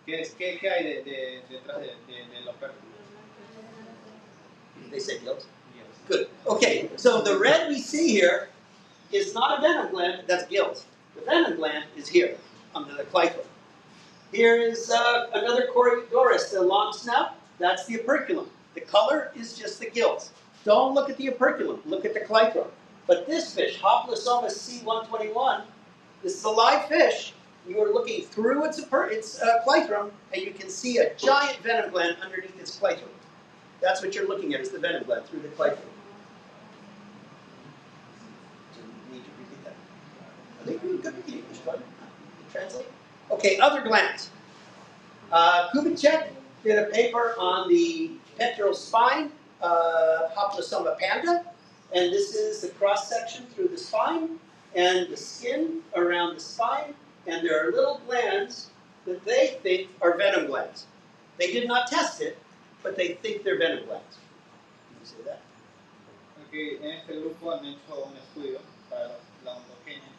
¿Qué hay detrás del opérculo? They say gills? Yes. Good. Okay, so the red we see here is not a venom gland, that's gills. The venom gland is here, under the clyperum. Here is another Coriodoris, the long snout. That's the operculum. The color is just the gills. Don't look at the operculum, look at the clyperum. But this fish, Hoplosomus C121, this is a live fish. You are looking through its clyperum, and you can see a giant venom gland underneath its clyperum. That's what you're looking at, is the venom gland through the clyperum. So you need to repeat that. I think we could repeat English, but translate. Okay, other glands. Kubitschek did a paper on the pectoral spine of Hoplosoma panda, and this is the cross section through the spine and the skin around the spine, and there are little glands that they think are venom glands. They did not test it, but they think they're venom glands. Can you say that? Okay, en este grupo han hecho un estudio para la ontogenia.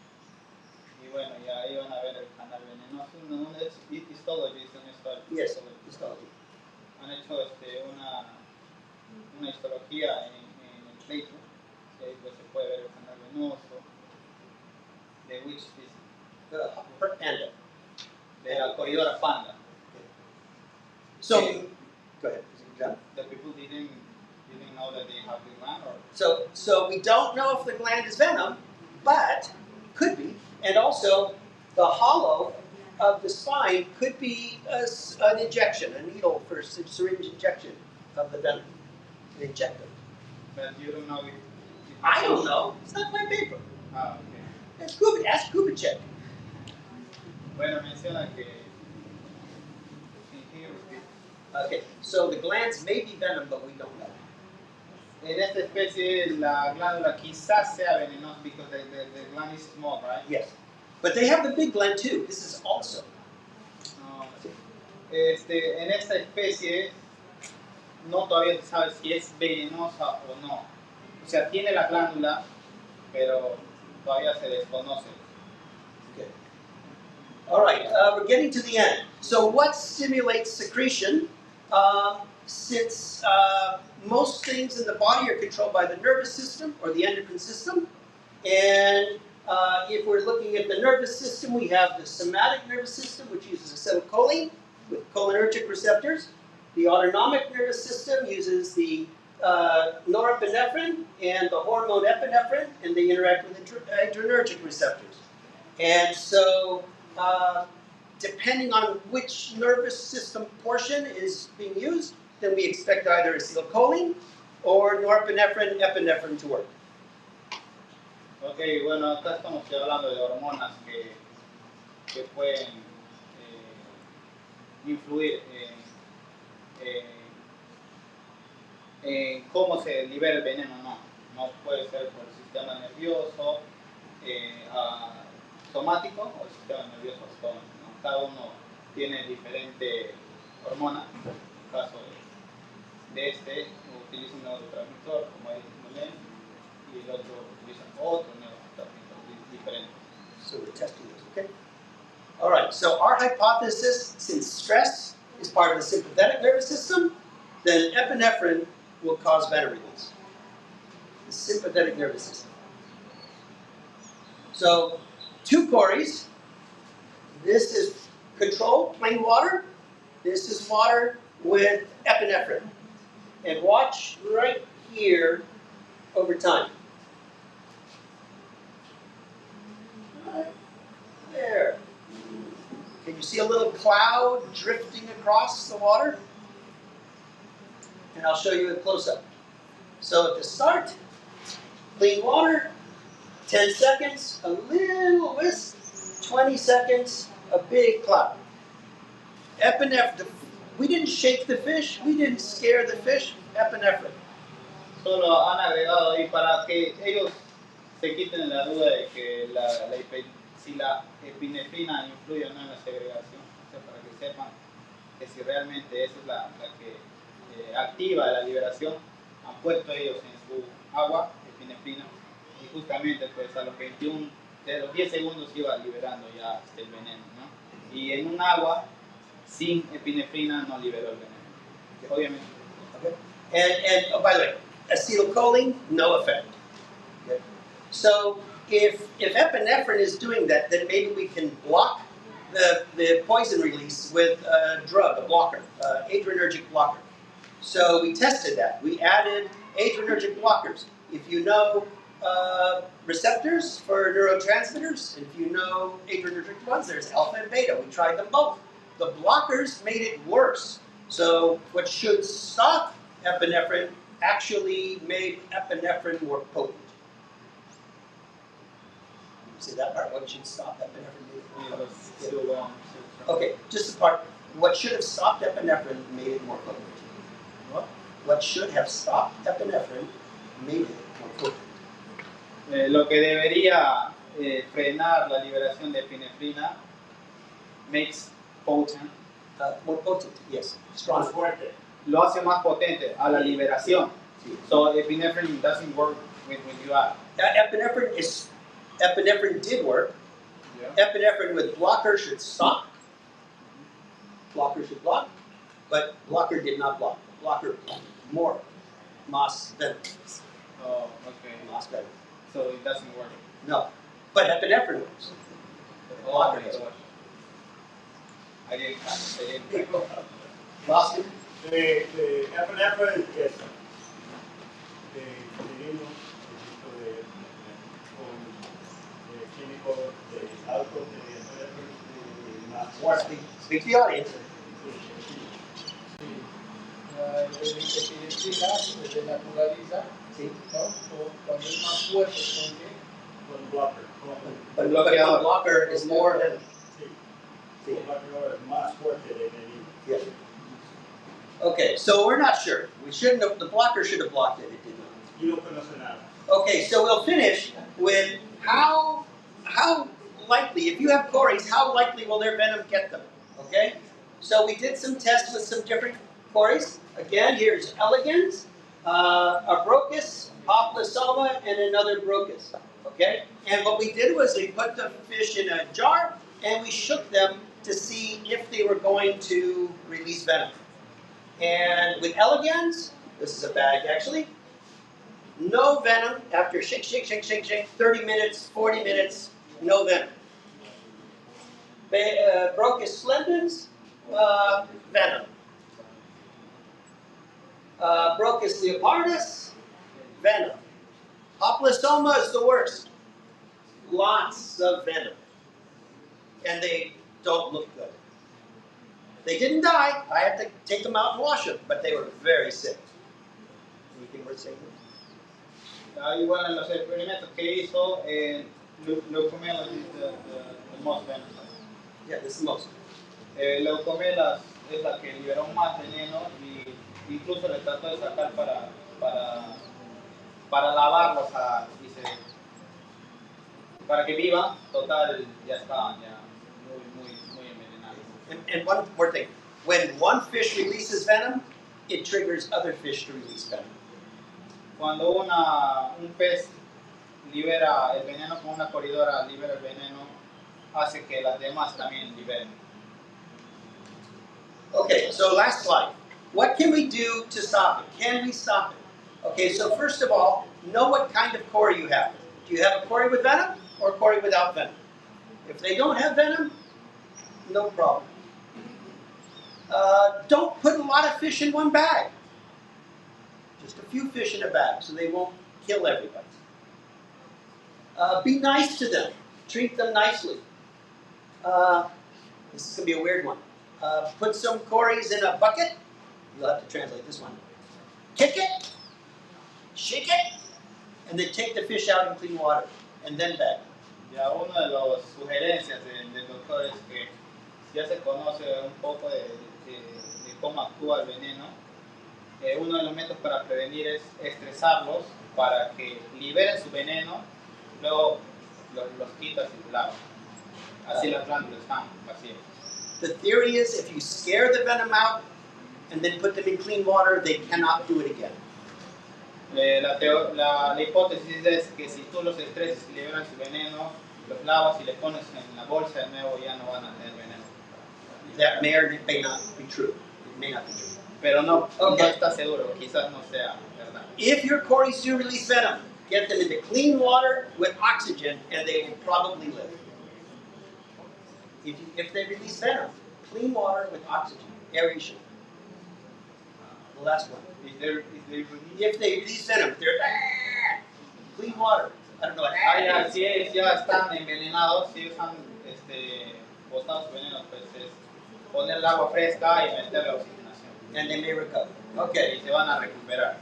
Y bueno, ya iban a ver el canal venenoso. Es histology, es una historia. Yes, histology. Han hecho una histología en el pleito. Y ahí pues se puede ver el canal venoso. De which species? Panda. De la corridora panda. So, go ahead. Is it done? The people didn't know that they have the gland, or So we don't know if the gland is venom, but could be. And also, the hollow of the spine could be an injection, a needle for syringe injection of the venom. An injector. but you don't know if I don't know. It's not my paper. Ah, okay. Ask Kubitschek. Bueno, menciona que Okay, so the glands may be venom, but we don't know. en esta especie la glándula quizás sea venenosa because the gland is small, right? Yes. But they have the big gland too. This is also. No, en esta especie no todavía se sabe si es venenosa o no. O sea, tiene la glándula, pero todavía se desconoce. Okay. All right, we're getting to the end. So what stimulates secretion? Since most things in the body are controlled by the nervous system or the endocrine system, and if we're looking at the nervous system, we have the somatic nervous system, which uses acetylcholine with cholinergic receptors. The autonomic nervous system uses the norepinephrine and the hormone epinephrine, and they interact with adrenergic receptors. And so, depending on which nervous system portion is being used, then we expect either acetylcholine or norepinephrine, epinephrine to work. Ok, bueno, acá estamos hablando de hormonas que pueden influir en cómo se libera el veneno. No puede ser por el sistema nervioso somático o el sistema nervioso autónomo, ¿no? Cada uno tiene diferente hormona. En el caso de este utiliza un neurotransmisor como es el y el otro utiliza otro neurotransmisor diferente. So we're testing this, okay? All right, so our hypothesis, since stress is part of the sympathetic nervous system, then epinephrine will cause venom release. The sympathetic nervous system. So, 2 cories. This is controlled, plain water. This is water with epinephrine. And watch right here over time. Right there. Can you see a little cloud drifting across the water? And I'll show you a close-up. So at the start, clean water, 10 seconds, a little whisk, 20 seconds, a big cloud. Epinephrine, we didn't shake the fish, we didn't scare the fish, epinephrine. Solo han agregado ahí para que ellos se quiten la duda de que si la epinefrina influye o no en la segregación, o sea, para que sepan que si realmente esa es la que activa la liberación, han puesto ellos en su agua epinefrina y justamente pues a los 21, de los 10 segundos iba liberando ya el veneno, ¿no? Y en un agua sin epinefrina no liberó el veneno, obviamente. Okay. And oh, by the way, acetylcholine, no effect. Okay. So if epinephrine is doing that, then maybe we can block the poison release with a drug, a blocker, adrenergic blocker. So we tested that. We added adrenergic blockers. If you know receptors for neurotransmitters, if you know adrenergic ones, there's alpha and beta. We tried them both. The blockers made it worse. So what should stop epinephrine actually made epinephrine more potent. See that part? What should stop epinephrine made it more potent. Okay, just the part. What should have stopped epinephrine made it more potent. What should have stopped epinephrine made it more potent. Lo que debería frenar la liberación de epinefrina makes potent. More potent, yes. Strong. Lo hace más potente a la liberación. Sí. So epinephrine doesn't work when you add. Epinephrine did work. Yeah. Epinephrine with blocker should stop. Blocker should block, but blocker did not block. Blocker more. Mas venom. Oh, okay. Mas venom. So it doesn't work. No, but epinephrine works. Oh, blocker doesn't work. I didn't. Boston? The epinephrine, yes. Speak to the audience. La epinefrina se denaturaliza, Sí. ¿no? Cuando es más fuerte, Con blocker. But the blocker is more than. Sí. El blocker es más fuerte de venir. Yeah. Okay, so we're not sure. We shouldn't have. The blocker should have blocked it. It did not. You no conoce nada. Okay, so we'll finish with how likely, if you have cories, how likely will their venom get them? Okay, so we did some tests with some different cories. Again, here's elegans, a brocus, poplosoma, and another brocus. Okay, and what we did was we put the fish in a jar and we shook them to see if they were going to release venom. And with elegans, this is a bag actually, no venom after shake, 30 minutes, 40 minutes, no venom. Brocus splendens, venom. Brocus leopardus, venom. Poplosoma is the worst. Lots of venom. And they don't look good. They didn't die. I had to take them out and wash them, but they were very sick. Anything worth saying? igual en los experimentos que hizo, leucomelas is the most venomous. Yeah, this is most. Leucomelas es la que liberó más veneno y incluso le trató de sacar para lavarlos para que vivan. Total, ya estaban ya muy envenenados. And one more thing. When one fish releases venom, it triggers other fish to release venom. Cuando un pez libera el veneno, como una corredora libera el veneno, hace que las demás también liberen. Okay, so last slide. What can we do to stop it? Can we stop it? Okay, so first of all, know what kind of cory you have. Do you have a cory with venom or a cory without venom? If they don't have venom, no problem. Don't put a lot of fish in one bag. Just a few fish in a bag so they won't kill everybody. Be nice to them. Treat them nicely. This is going to be a weird one. Put some cories in a bucket. You'll have to translate this one. Kick it, shake it, and then take the fish out in clean water, and then bag. Ya una de las sugerencias del doctor es que ya se conoce un poco de cómo actúa el veneno. Uno de los métodos para prevenir es estresarlos para que liberen su veneno, luego los quitas y los lavas. Así las glándulas están vacías. The theory is if you scare the venom out and then put them in clean water, they cannot do it again. La hipótesis es que si tú los estresas y liberan su veneno, los lavas y le pones en la bolsa de nuevo, ya no van a tener veneno. That may or may not be true. It may not be true. Pero no Okay. está seguro, quizás no sea verdad. If your cories do release venom, get them into clean water with oxygen, and they will probably live. If they release venom, clean water with oxygen, aeration. The last one. If they release venom, they're clean water. I don't know what. Si ya están envenenados, si están botados su veneno, pues es poner el agua fresca y meter la oxigenación. And they may recover. Okay. Y se van a recuperar.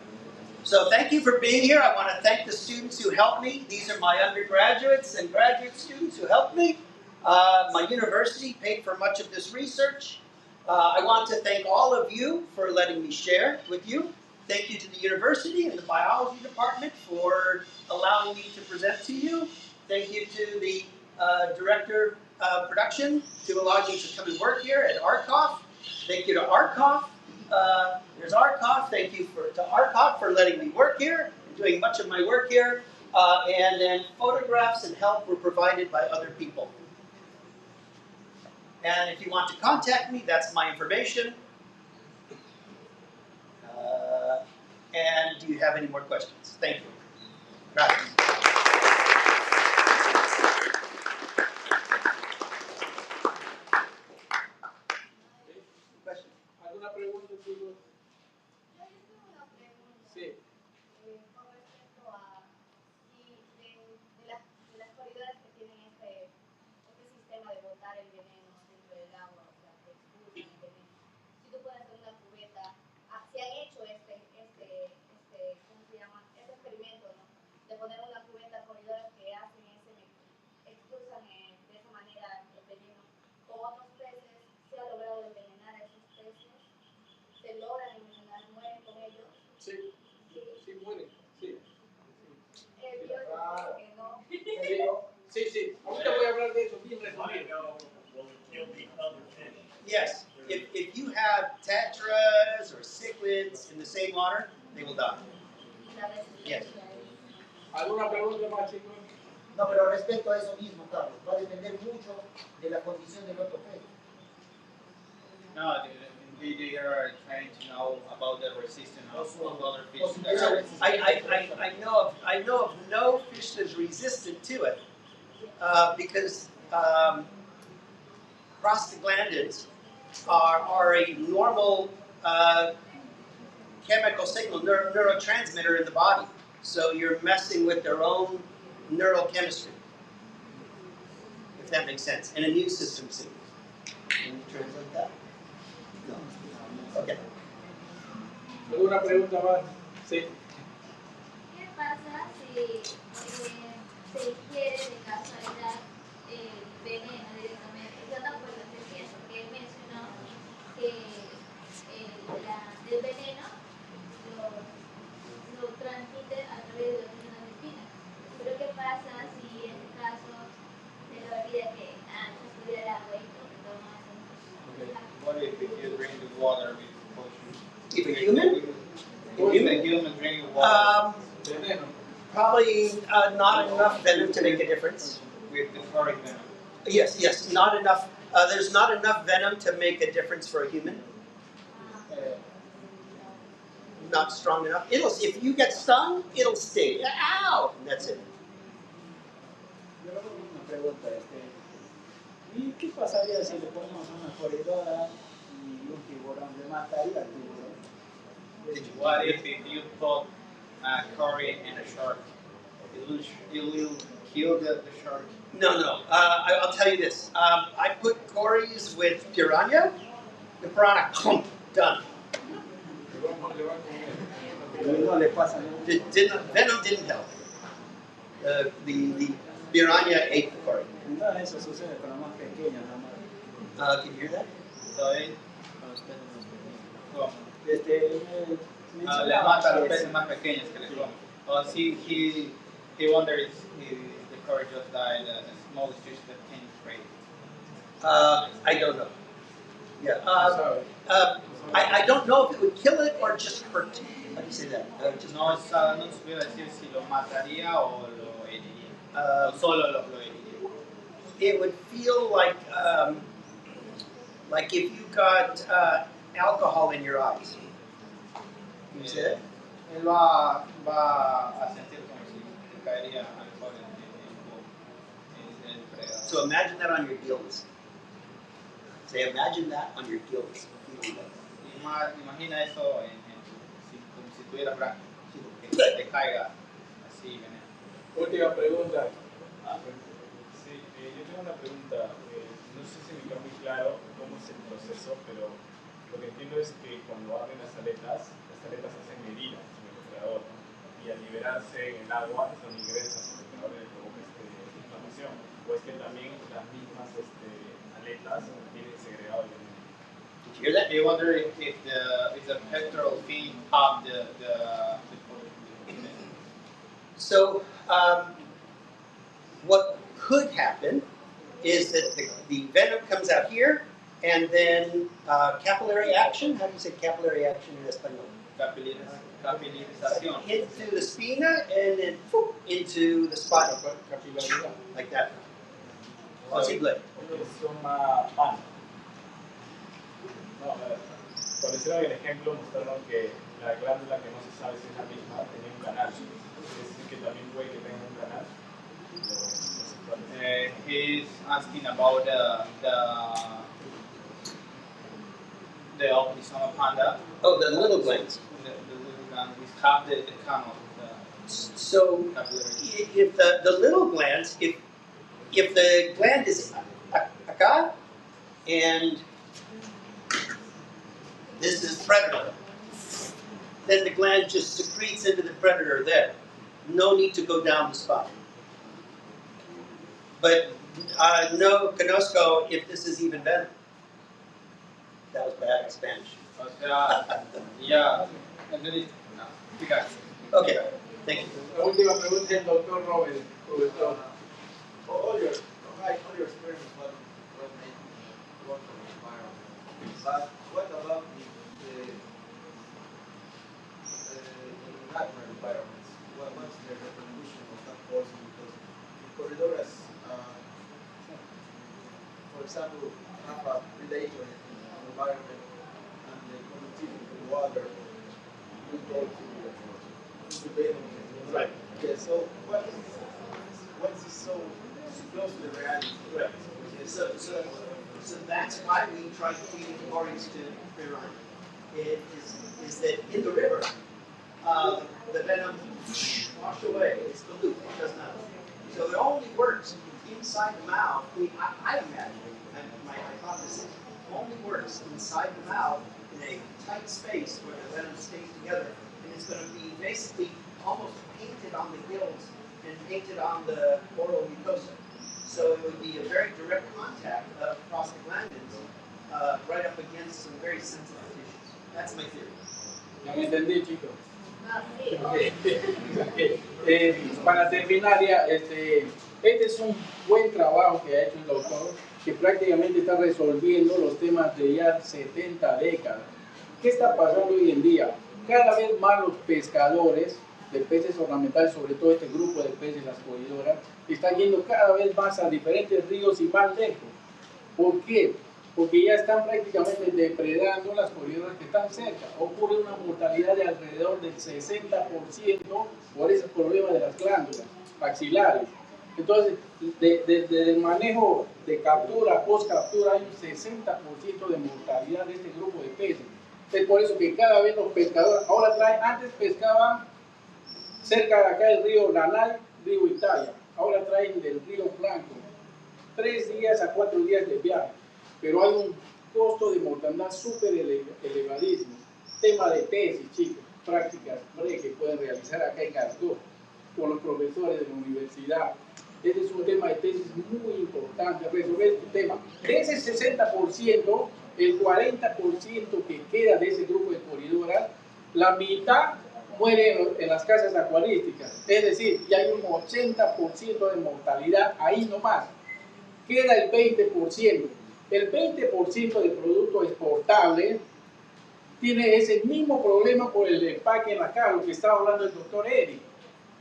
So thank you for being here. I want to thank the students who helped me. These are my undergraduates and graduate students who helped me. My university paid for much of this research. I want to thank all of you for letting me share with you. Thank you to the university and the biology department for allowing me to present to you. Thank you to the director of production to allow me to come and work here at Arkoff. Thank you to Arkoff. There's Arkoff. Thank you to Arkoff for letting me work here and doing much of my work here. And then photographs and help were provided by other people. And if you want to contact me, that's my information. And do you have any more questions? Thank you. Gracias. Question? ¿Alguna pregunta, chicos? Yo tengo una pregunta. Sí. Con respecto a si de las corridoras que tienen este sistema de botar el veneno dentro del agua, o sea, que expulsan el veneno. Si tú puedes hacer una cubeta, si han hecho ¿cómo se llama? Este experimento, ¿no? De poner una cubeta corridoras que hacen expulsan de esa manera el veneno. Con otros peces se ha logrado envenenar a esos peces. Se logran envenenar, mueren con ellos. Sí, sí, mueren, sí. Yo creo que no. Sí, sí. Ahorita voy a hablar de eso bien resumido. Will it kill the other fish? Yes. If you have tetras or cichlids in the same water, they will die. Yes. ¿Alguna pregunta más, chicos? No, pero respecto a eso mismo, Carlos, va a depender mucho de la condición del otro pez. No, they are trying to know about the resistance of other fish. So I know of no fish that's resistant to it because prostaglandins are a normal chemical signal, neurotransmitter in the body. So you're messing with their own neural chemistry, if that makes sense. An immune system signal. Can you translate that? No. Okay. ¿Alguna pregunta más? Sí. ¿Qué pasa si se ingiere de casualidad el veneno directamente. Yo tampoco lo entendía porque él mencionó que el veneno lo transmite a través de los venenos de espina. Pero ¿qué pasa si en este caso se le olvida que se estudia el agua y todo eso? What if you drink the water with potion? If a human? If a human drink water Veneno. Probably not enough venom to make a difference. with the chloric venom, Yes, not enough. There's not enough venom to make a difference for a human. Not strong enough. If you get stung, it'll sting. Ow! And that's it. Yo tengo una pregunta, ¿y qué pasaría si le ponemos una corredora y un tiburón? ¿Le mataría al tiburón? what if you put a curry and a shark? It will kill the shark. No. I'll tell you this. I put Cory's with piranha. The piranha, done. No le pasa nada. Venom didn't help. The piranha ate the Cory. Nada de eso sucede con las más pequeñas, nada más. Can you hear that? So it, Con los peces más pequeños. well, le mencionaba mata a los que peces más pequeños que le comen. Or he wonders if the curry just died the smallest fish that came straight. I don't know. Yeah. I don't know if it would kill it or just hurt. How do you say that? Just No supiera decir si lo mataría o lo heriría. O solo lo heriría. it would feel like if you got alcohol in your eyes. You see that? Él va a sentir como si le caería alcohol en el predador. So imagine that on your gills. Say, imagine that on your gills. Feeling that. Imagina eso como si tuviera branco, que te caiga así veneno. Última pregunta. Sí, yo tengo una pregunta. No sé si me queda muy claro cómo es el proceso, pero lo que entiendo es que cuando abren las aletas hacen heridas en el depredador, ¿no? Y al liberarse en el agua, son ingresas al depredador y le provoca inflamación. O es que también las mismas aletas tienen segregado el veneno. Did you hear that? I wonder if the pectoral fin have the So what could happen is that the venom comes out here, and then capillary action. How do you say capillary action in Espanol? capilarización. Into the spina and then into the spine, Capilaridad. like that. Posible. Suma pan. No, por decir el ejemplo, mostraron que la glándula que no se sabe si es la misma tenía un canal. Es decir, que también puede que tenga un canal. He's asking about the Optisoma panda. Oh, the little glands. The little gland, we have the canal. So Capillary. if the little glands, if the gland is acá, and this is predator, then the gland just secretes into the predator there. No need to go down the spine. But no conozco if this is even venom. That was bad Spanish. O sea, ya, entendí. No, fíjate. Okay, thank you. La última pregunta es el doctor Robert. All your experiments were made in a local environment. But what about the natural environments? What's the repercussion of that poison? Because the corredores, for example, have a predator in the environment, and the conductivity of water will go to the venom. Right. Yeah, so what is so close to the reality? Right. So that's why we tried feeding quarries to piranha. It is that in the river, the venom washed away. It's dilute. It does nothing. So it only works inside the mouth. I imagine, and my hypothesis, only works inside the mouth in a tight space where the venom stays together, and it's going to be basically almost painted on the gills and painted on the oral mucosa. So it would be a very direct contact of prostaglandins right up against some very sensitive tissues. That's my theory. ¿Ya me entendí, chicos? Ah, sí, Para terminar, ya, este es un buen trabajo que ha hecho el doctor, que prácticamente está resolviendo los temas de ya 70 décadas. ¿Qué está pasando hoy en día? Cada vez más los pescadores de peces ornamentales, sobre todo este grupo de peces, las corridoras, están yendo cada vez más a diferentes ríos y más lejos. ¿Por qué? Porque ya están prácticamente depredando las corridoras que están cerca. Ocurre una mortalidad de alrededor del 60% por ese problema de las glándulas axilares. Entonces, desde el manejo de captura, post-captura, hay un 60% de mortalidad de este grupo de peces. Es por eso que cada vez los pescadores, ahora traen, antes pescaban cerca de acá del río Lanay, río Italia, ahora traen del río Blanco, 3 días a 4 días de viaje, pero hay un costo de mortandad súper elevadísimo. Tema de tesis, chicos, prácticas que pueden realizar acá en Cartó con los profesores de la universidad. Este es un tema de tesis muy importante, resolver este tema. De ese 60%, el 40% que queda de ese grupo de corridoras, la mitad muere en las casas acuarísticas. Es decir, ya hay un 80% de mortalidad ahí nomás. Queda el 20%. El 20% de producto exportable tiene ese mismo problema por el empaque en la cara, lo que estaba hablando el doctor Eric.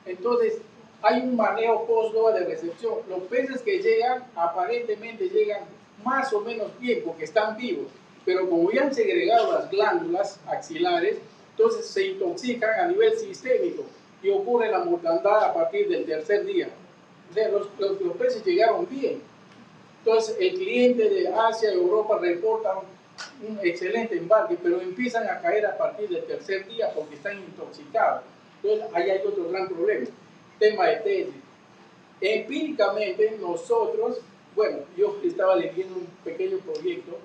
Entonces, hay un manejo post-doa de recepción. Los peces que llegan, aparentemente llegan más o menos bien porque están vivos, pero como ya han segregado las glándulas axilares, entonces se intoxican a nivel sistémico y ocurre la mortandad a partir del 3er día. O sea, los peces llegaron bien. Entonces, el cliente de Asia y Europa reporta un excelente embarque, pero empiezan a caer a partir del 3er día porque están intoxicados. Entonces, ahí hay otro gran problema. Tema de tesis. Empíricamente, nosotros, bueno, yo estaba leyendo un pequeño proyecto,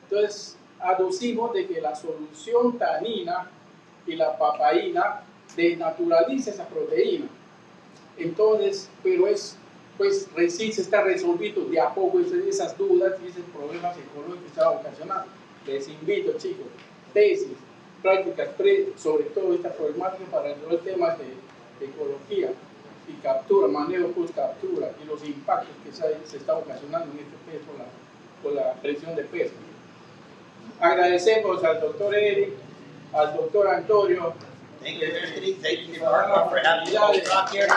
entonces aducimos de que la solución tanina y la papaína desnaturaliza esa proteína. Entonces, pero pues recién se está resolviendo de a poco esas dudas y esos problemas ecológicos que estaban ocasionando. Les invito, chicos, tesis, prácticas sobre todo esta problemática para resolver temas de ecología y captura, manejo post-captura y los impactos que se está ocasionando en este pez por la presión de pesca. Agradecemos al doctor Eric, al doctor Antonio. Thank you for having me talk here.